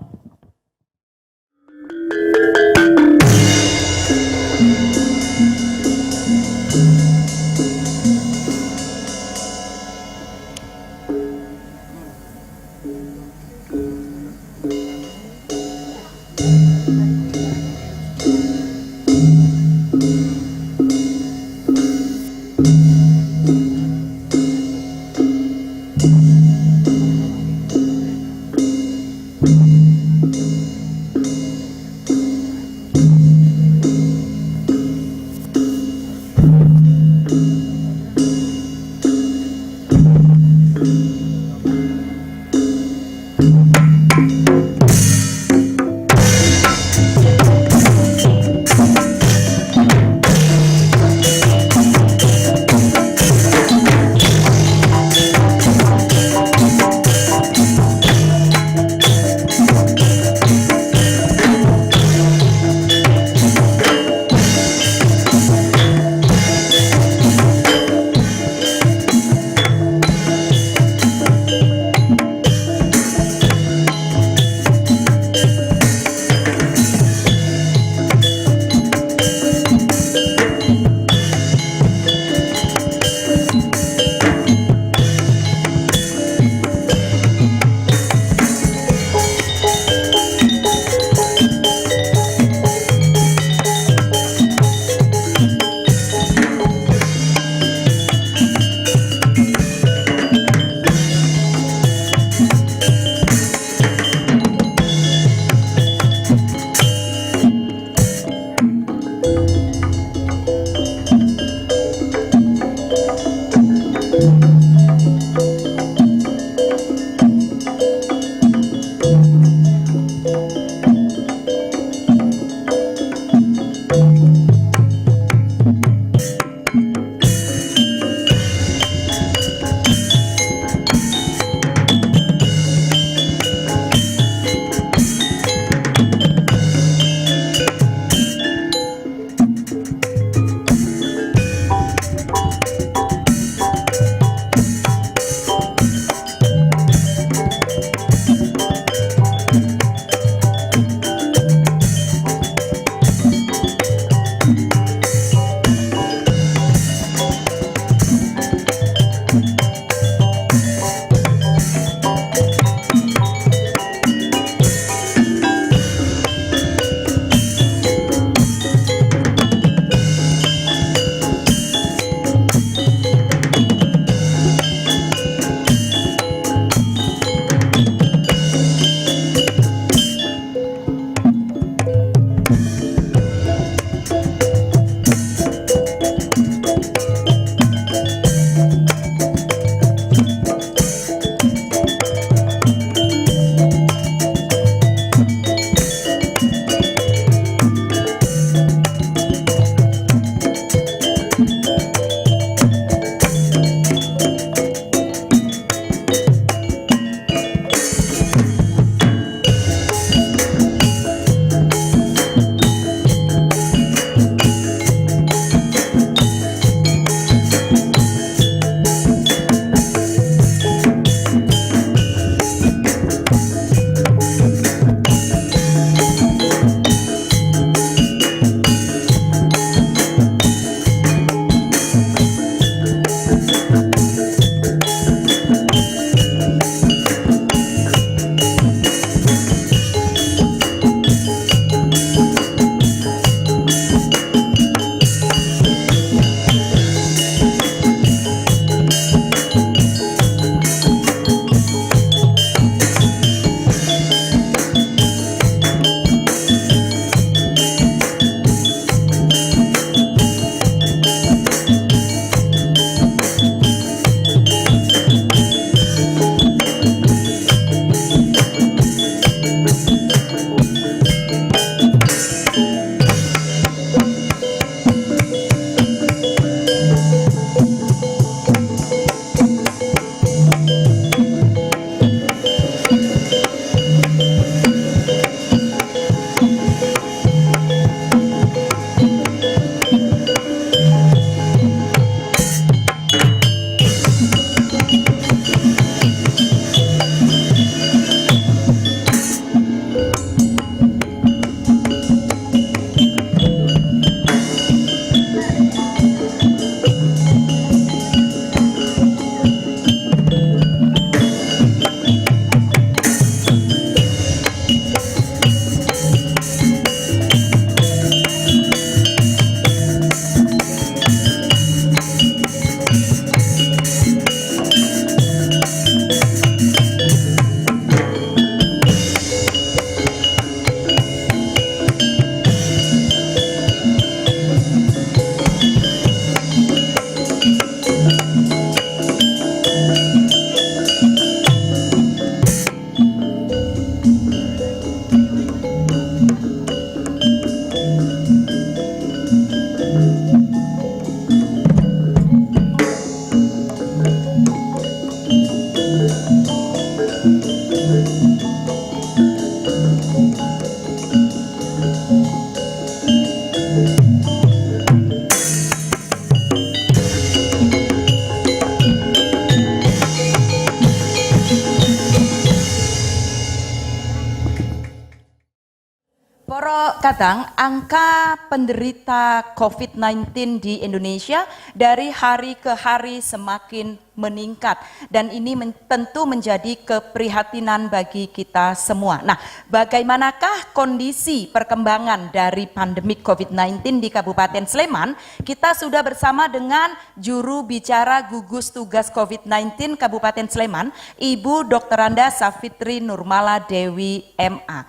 Kadang angka penderita COVID-19 di Indonesia dari hari ke hari semakin meningkat dan ini tentu menjadi keprihatinan bagi kita semua. Nah, bagaimanakah kondisi perkembangan dari pandemi COVID-19 di Kabupaten Sleman? Kita sudah bersama dengan juru bicara gugus tugas COVID-19 Kabupaten Sleman, Ibu Dr. Anda Safitri Nurmala Dewi MA.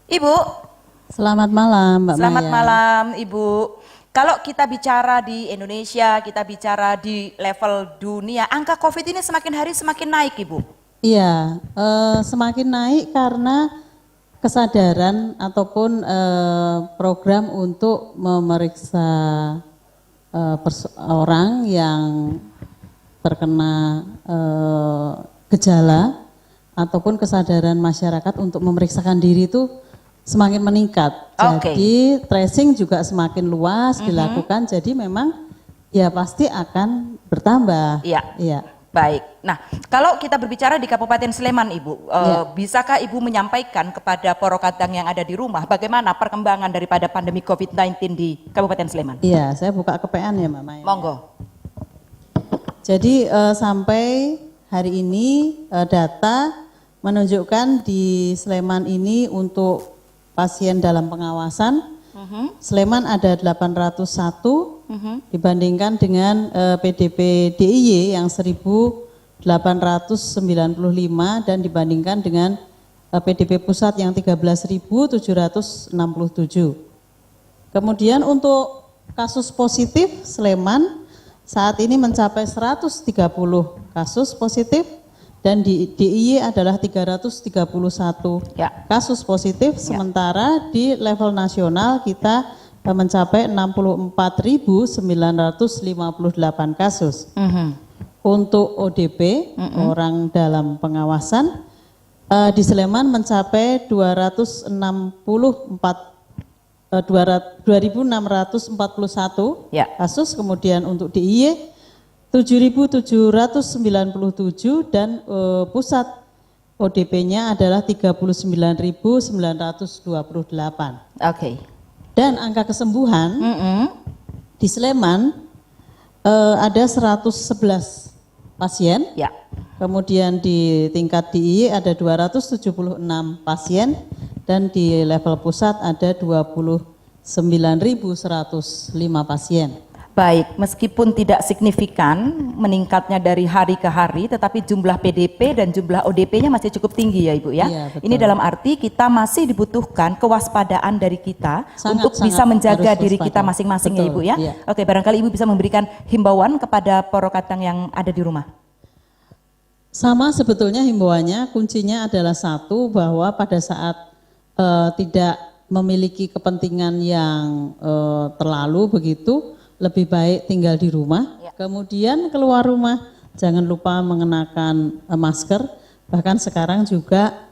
Ibu, selamat malam, Mbak selamat Maya. malam, Ibu. Kalau kita bicara di Indonesia, kita bicara di level dunia, angka COVID ini semakin hari semakin naik, Ibu. Iya, semakin naik karena kesadaran ataupun program untuk memeriksa orang yang terkena gejala ataupun kesadaran masyarakat untuk memeriksakan diri itu semakin meningkat. Jadi tracing juga semakin luas dilakukan. Jadi memang ya pasti akan bertambah. Iya. Iya. Baik. Nah, kalau kita berbicara di Kabupaten Sleman, Ibu, bisakah Ibu menyampaikan kepada Poro Kadang yang ada di rumah bagaimana perkembangan daripada pandemi COVID-19 di Kabupaten Sleman? Iya, saya buka KPN ya, Mbak Maya. Monggo. Jadi sampai hari ini data menunjukkan di Sleman ini untuk pasien dalam pengawasan, Sleman ada 801 dibandingkan dengan PDP DIY yang 1895 dan dibandingkan dengan PDP pusat yang 13.767. Kemudian untuk kasus positif Sleman saat ini mencapai 130 kasus positif. Dan di DIY adalah 331 kasus positif, sementara di level nasional kita mencapai 64.958 kasus. Untuk ODP, orang dalam pengawasan, di Sleman mencapai 2.641 kasus, kemudian untuk DIY 7.797 dan pusat ODP-nya adalah 39.928. Dan angka kesembuhan di Sleman ada 111 pasien. Kemudian di tingkat DIY ada 276 pasien dan di level pusat ada 29.105 pasien. Baik, meskipun tidak signifikan meningkatnya dari hari ke hari, tetapi jumlah PDP dan jumlah ODP-nya masih cukup tinggi ya Ibu ya. Iya, betul. Ini dalam arti kita masih dibutuhkan kewaspadaan dari kita untuk bisa menjaga diri kita masing-masing ya Ibu ya. Iya. Oke, barangkali Ibu bisa memberikan himbauan kepada Poro Kadang yang ada di rumah. Sama sebetulnya himbauannya, kuncinya adalah satu, bahwa pada saat tidak memiliki kepentingan yang terlalu begitu, lebih baik tinggal di rumah, kemudian keluar rumah jangan lupa mengenakan masker, bahkan sekarang juga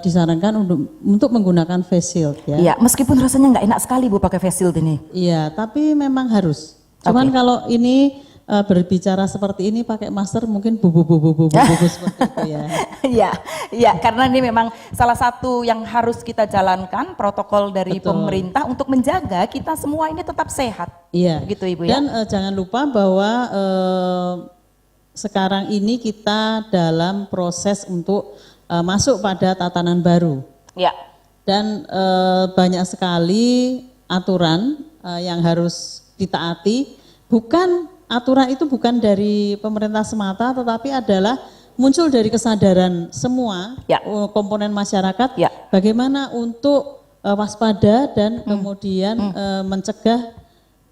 disarankan untuk menggunakan face shield ya. Iya, meskipun rasanya nggak enak sekali Bu pakai face shield ini. Iya, tapi memang harus. Cuman kalau ini berbicara seperti ini pakai masker mungkin bubu seperti itu ya. Iya, karena ini memang salah satu yang harus kita jalankan protokol dari pemerintah untuk menjaga kita semua ini tetap sehat. Iya. Gitu Ibu ya. Dan jangan lupa bahwa sekarang ini kita dalam proses untuk masuk pada tatanan baru. Ya. Dan banyak sekali aturan yang harus ditaati. Aturan itu bukan dari pemerintah semata, tetapi adalah muncul dari kesadaran semua komponen masyarakat. Bagaimana untuk waspada dan kemudian mencegah,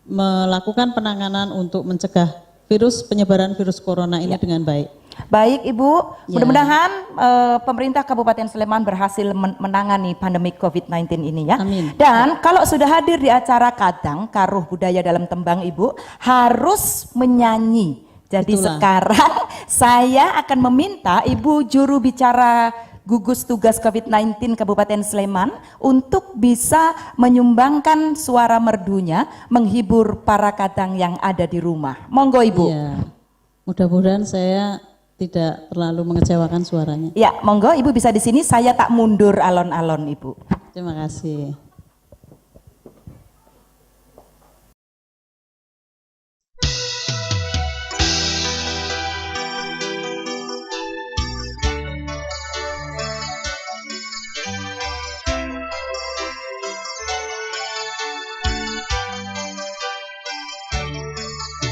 melakukan penanganan untuk mencegah penyebaran virus corona ini dengan baik. Baik Ibu, mudah-mudahan pemerintah Kabupaten Sleman berhasil menangani pandemi COVID-19 ini ya. Amin. Dan kalau sudah hadir di acara Kadang, Karuh Budaya dalam Tembang Ibu, harus menyanyi. Jadi sekarang saya akan meminta Ibu juru bicara gugus tugas COVID-19 Kabupaten Sleman untuk bisa menyumbangkan suara merdunya menghibur para kadang yang ada di rumah. Monggo Ibu. Iya. Mudah-mudahan saya tidak terlalu mengecewakan suaranya. Ya, monggo Ibu bisa di sini, saya tak mundur alon-alon Ibu. Terima kasih.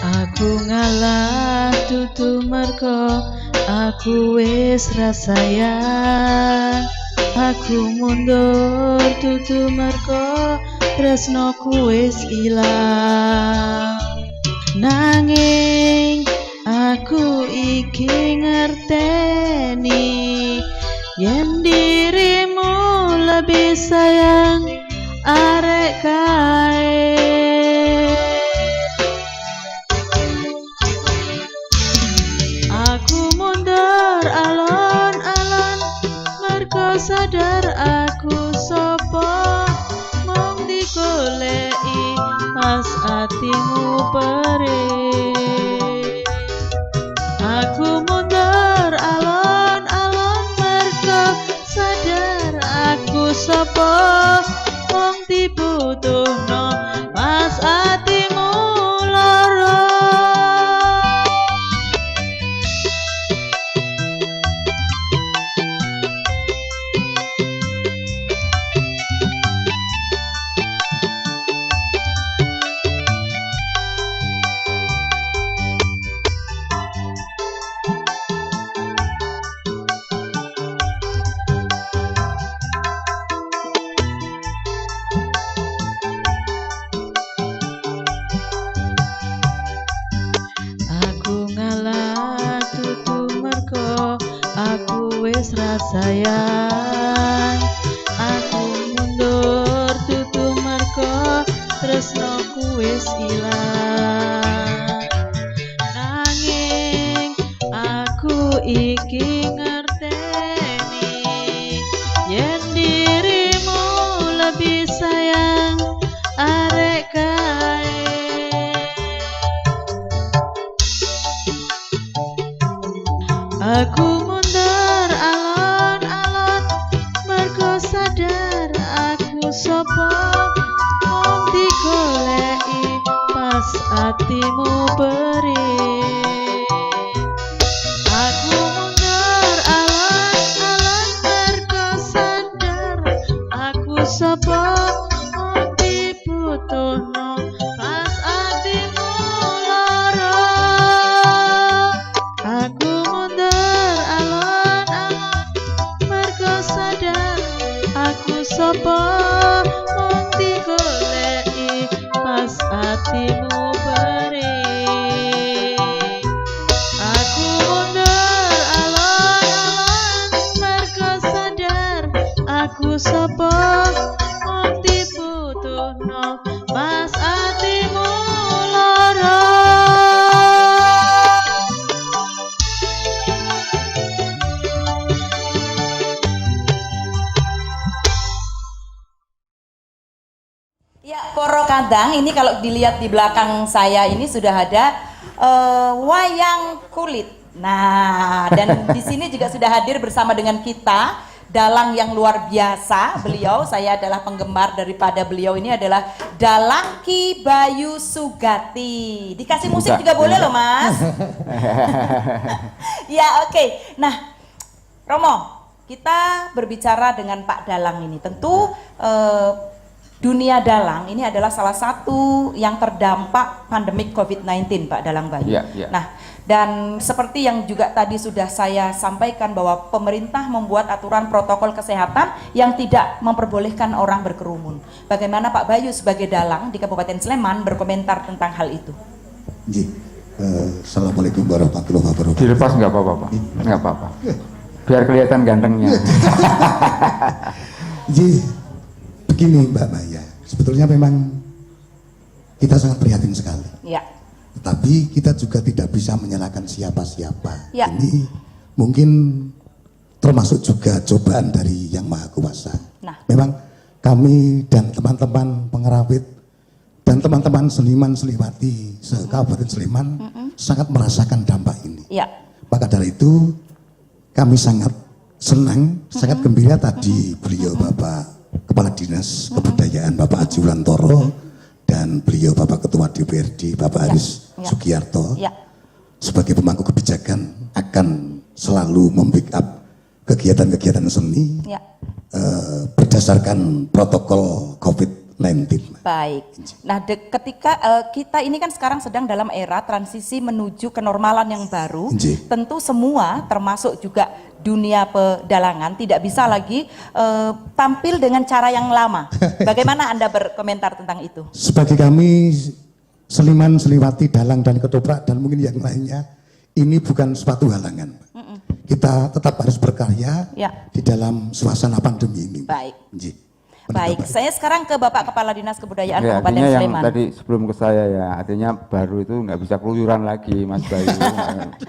Aku ngalah dudu merko aku wis rasayang. Aku mundur dudu merko tresnoku wis ilang. Nanging aku iki ngerteni yen dirimu lebih sayang arek kae. Aku mundur alon-alon merko sadar aku sopo mung digoleki pas atimu perih. Aku mundur alon-alon merko sadar aku sopo mung dibutuhno pas atimu lara. Aku ngalah dudu merko aku wis rasayang. Aku mundur dudu merko tresnoku wis ilang. Nanging aku iki ngerteni yen dirimu lebih sayang arek kae. Aku mundur alon-alon mergo sadar aku sopo mung digoleki pas atimu perih. Aku mundur alon-alon mergo sadar aku sopo mung dibutuhno pas atimu lara. Aku mundur alon-alon mergo sadar aku sopo mung digoleki pas atimu perih. Aku mundur alon-alon mergo sadar aku sopo mung dibutuhno pas atimu lara. Ya, Poro Kadang ini kalau dilihat di belakang saya ini sudah ada wayang kulit. Nah, dan di sini juga sudah hadir bersama dengan kita dalang yang luar biasa. Beliau, saya adalah penggemar daripada beliau ini adalah Dalang Ki Bayu Sugati. Dikasih musik juga boleh loh, Mas. Ya, oke. Nah, Romo, kita berbicara dengan Pak Dalang ini. Tentu dunia dalang ini adalah salah satu yang terdampak pandemik COVID-19, Pak Dalang Bayu. Nah, dan seperti yang juga tadi sudah saya sampaikan bahwa pemerintah membuat aturan protokol kesehatan yang tidak memperbolehkan orang berkerumun. Bagaimana Pak Bayu sebagai dalang di Kabupaten Sleman berkomentar tentang hal itu? Assalamualaikum warahmatullahi wabarakatuh. Dilepas nggak apa-apa, Pak. Nggak apa-apa. Biar kelihatan gantengnya. Begini Mbak Maya, sebetulnya memang kita sangat prihatin sekali. Ya. Tetapi kita juga tidak bisa menyalahkan siapa-siapa. Ya. Ini mungkin termasuk juga cobaan dari Yang Maha Kuasa. Nah. Memang kami dan teman-teman pengerawit dan teman-teman seniman seliwati se-Kabupaten Sleman sangat merasakan dampak ini. Ya. Maka dari itu kami sangat senang, sangat gembira tadi beliau Bapak Kepala Dinas Kebudayaan Bapak Haji Wulantoro dan beliau Bapak Ketua DPRD Bapak Aris Sugiarto sebagai pemangku kebijakan akan selalu membackup kegiatan-kegiatan seni berdasarkan protokol COVID COVID-19. Baik. Nah, ketika kita ini kan sekarang sedang dalam era transisi menuju kenormalan yang baru, tentu semua termasuk juga dunia pedalangan tidak bisa lagi tampil dengan cara yang lama. Bagaimana Anda berkomentar tentang itu? Sebagai kami seniman, seniwati, dalang dan ketoprak dan mungkin yang lainnya, ini bukan suatu halangan. Kita tetap harus berkarya di dalam suasana pandemi ini. Baik. Baik, saya sekarang ke Bapak Kepala Dinas Kebudayaan Kabupaten Sleman. Yang tadi sebelum ke saya ya, artinya baru itu nggak bisa keluyuran lagi Mas Bayu.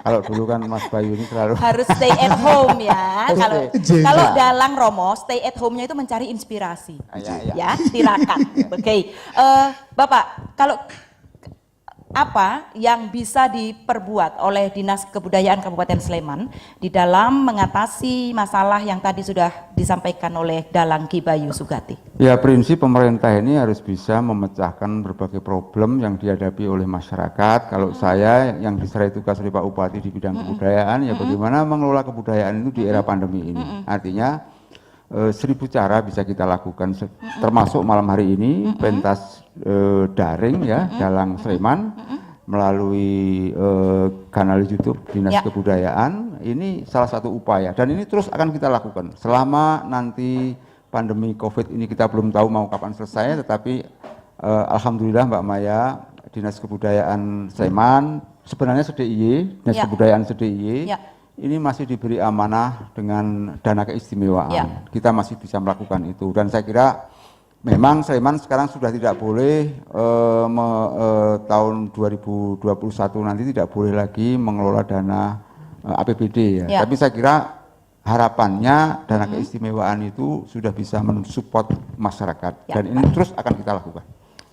Kalau dulu kan Mas Bayu ini selalu harus stay at home ya. Kalau dalang Romo, stay at home-nya itu mencari inspirasi. Ya, tirakat. Oke. Bapak, kalau apa yang bisa diperbuat oleh Dinas Kebudayaan Kabupaten Sleman di dalam mengatasi masalah yang tadi sudah disampaikan oleh Dalang Ki Bayu Sugati? Ya, prinsip pemerintah ini harus bisa memecahkan berbagai problem yang dihadapi oleh masyarakat. Kalau saya yang diserai tugas oleh Pak Bupati di bidang kebudayaan, ya bagaimana mengelola kebudayaan itu di era pandemi ini. Artinya 1000 cara bisa kita lakukan, termasuk malam hari ini pentas daring ya, Dalang Sleman melalui kanal YouTube Dinas Kebudayaan. Ini salah satu upaya dan ini terus akan kita lakukan selama nanti pandemi COVID ini. Kita belum tahu mau kapan selesai, tetapi alhamdulillah Mbak Maya, Dinas Kebudayaan Sleman, sebenarnya SDIY, Dinas Kebudayaan SDIY ini masih diberi amanah dengan dana keistimewaan. Kita masih bisa melakukan itu dan saya kira memang Sleman sekarang sudah tidak boleh tahun 2021 nanti tidak boleh lagi mengelola dana APBD ya. Tapi saya kira harapannya dana keistimewaan itu sudah bisa mensupport masyarakat dan ini terus akan kita lakukan.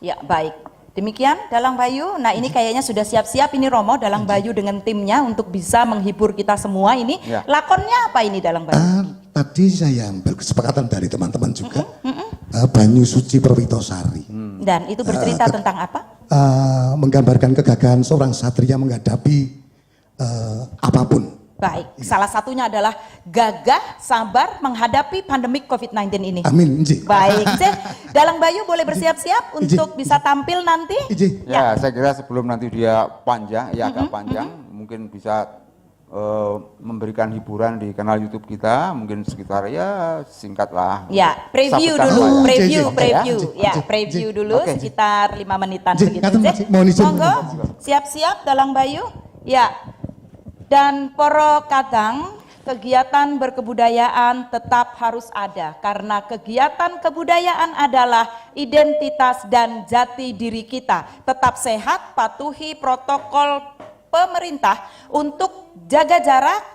Ya, baik. Demikian Dalang Bayu. Nah, ini kayaknya sudah siap-siap ini Romo, Dalang Bayu dengan timnya untuk bisa menghibur kita semua ini. Lakonnya apa ini Dalang Bayu? Tadi saya berkesepakatan dari teman-teman juga, Banyu Suci Perwitosari. Dan itu bercerita tentang apa? Menggambarkan kegagahan seorang satria menghadapi apapun. Baik, salah satunya adalah gagah, sabar menghadapi pandemik COVID-19 ini. Amin. Baik, Dalang Bayu boleh bersiap-siap untuk bisa tampil nanti? Ya, saya kira sebelum nanti dia panjang, ya agak panjang, mungkin bisa memberikan hiburan di kanal YouTube kita, mungkin sekitar ya singkat lah. Ya, preview dulu, preview dulu sekitar 5 menitan begitu. Monggo, siap-siap Dalang Bayu. Ya. Dan poro kadang kegiatan berkebudayaan tetap harus ada karena kegiatan kebudayaan adalah identitas dan jati diri kita. Tetap sehat, patuhi protokol pemerintah untuk jaga jarak,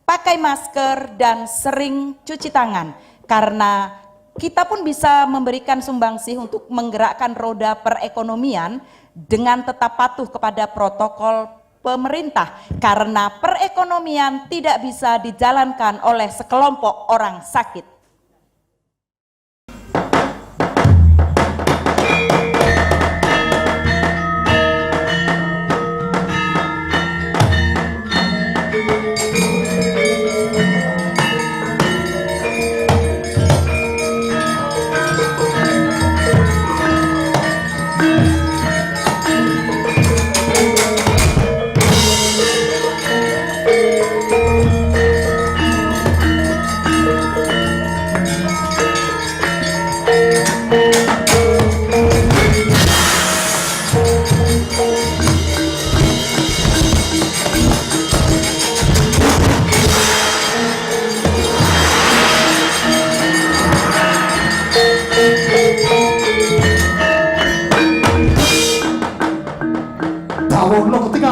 pakai masker dan sering cuci tangan karena kita pun bisa memberikan sumbangsih untuk menggerakkan roda perekonomian dengan tetap patuh kepada protokol pemerintah karena perekonomian tidak bisa dijalankan oleh sekelompok orang sakit.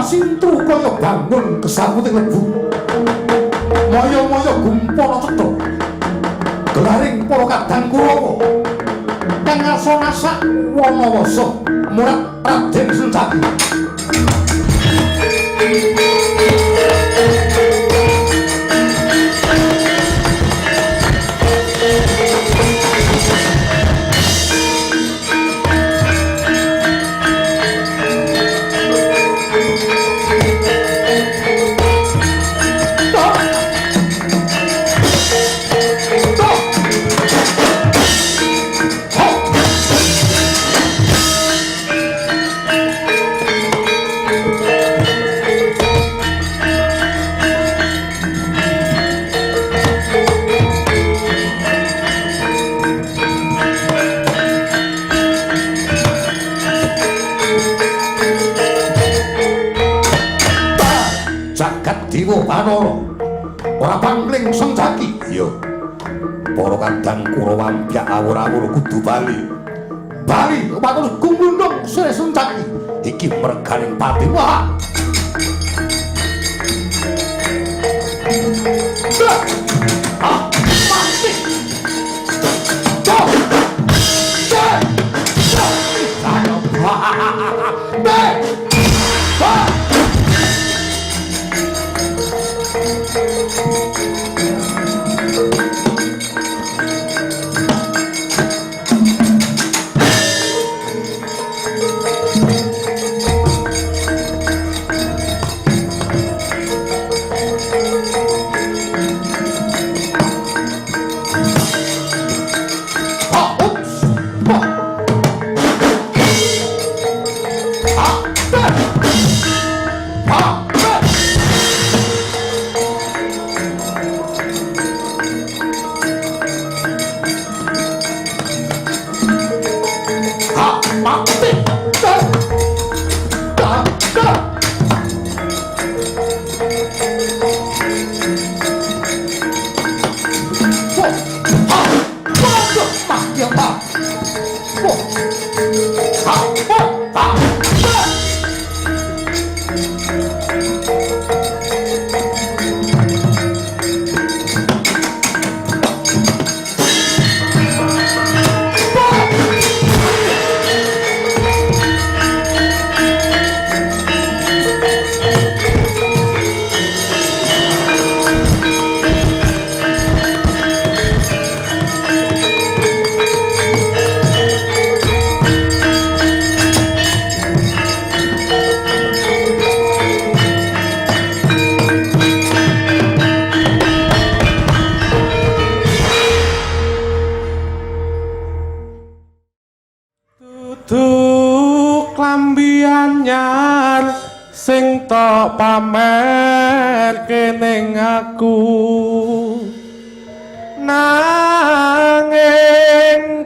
Sintu kaya bangun kesamuting lebu, moyo-moyo gumpala cetha, gelaring para kadang Kurawa, kang asa-asa Wanawasa murat Raden Sendaki. Bathara ora pangling Senjaki. Iya. Para kadang Kurawa ambyak awur-awur kudu bali. Bali patus gumundhung sire Senjaki. Iki merganing pati. Wah. Mati. Klambi anyar sing tok pamer kening aku, nanging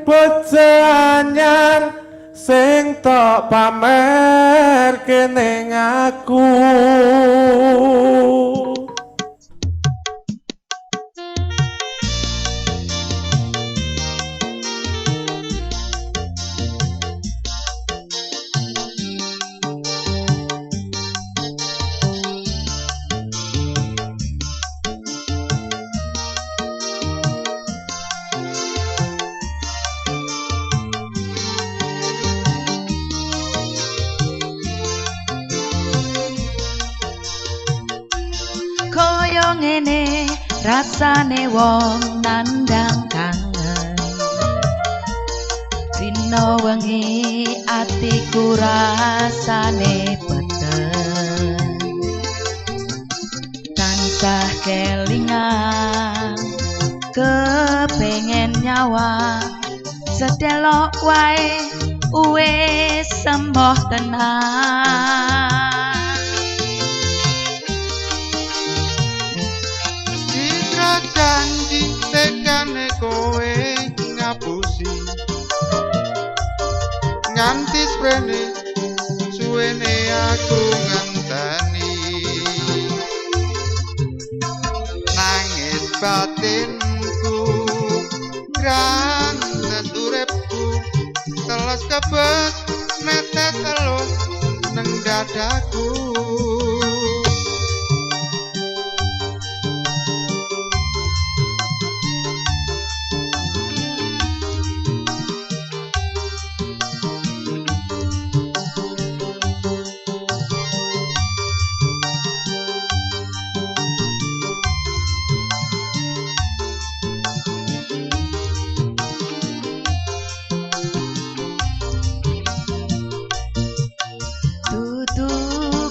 bojo anyar sing tok pamer kening aku. Kaya ngene rasane wong nandang kangen, dina wengi atiku rasane peteng, tansah kelingan kepengen nyawa sedelok wae wis sembuh tenan. Janji tekane kowe ngapusi nganti sprene suwene aku ngenteni, nangis batinku grantes uripku teles kebes netes elus neng dadaku.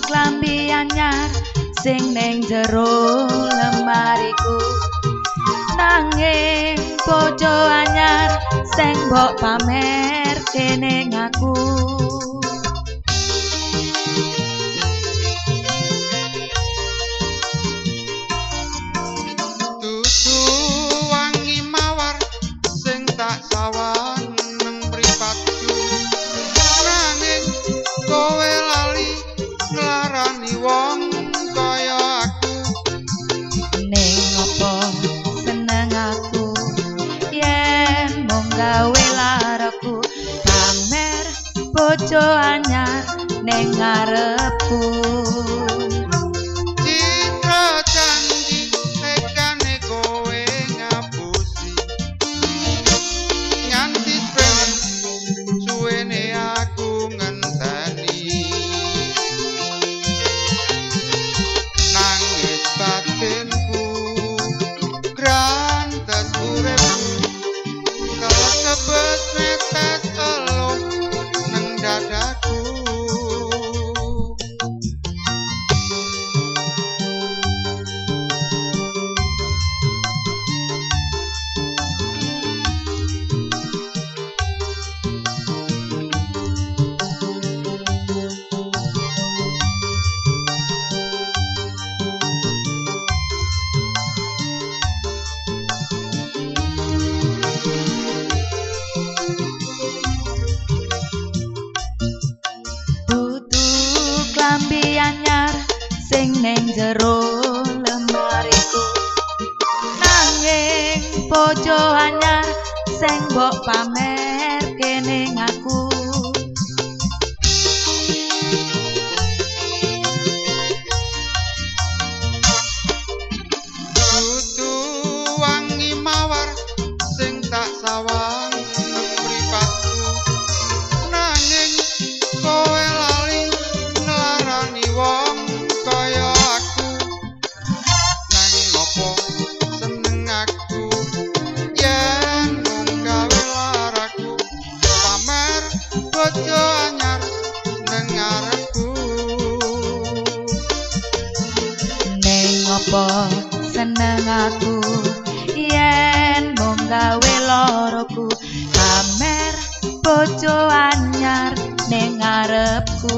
Klambi anyar sing ning jero lemariku, nanging bojo anyar sing mbok pamer kening aku. Dudu wangi mawar sing tak sawan nang mripatku, nanging kowe lali nglarani wong kaya aku bojo anyar ning ngarepku. Citra janji tekane kowe ngapusi nganti ben suwene aku ngenteni nangis batinku grantes uripku kelekebet netes eluh nang dadaku. Klambi anyar sing ning jero lemariku, nanging bojo anyar sing mbok pamerke ning aku. Dudu wangi mawar sing tak sawang nang mripatku nanging kowe lali nelarani wong kaya aku. Nanging opo seneng aku yen mung gawe laraku pamer bojo anyar nang ngarepku. Ning apa seneng aku yen mung gawe loroku pamer bojo anyar ning ngarepku.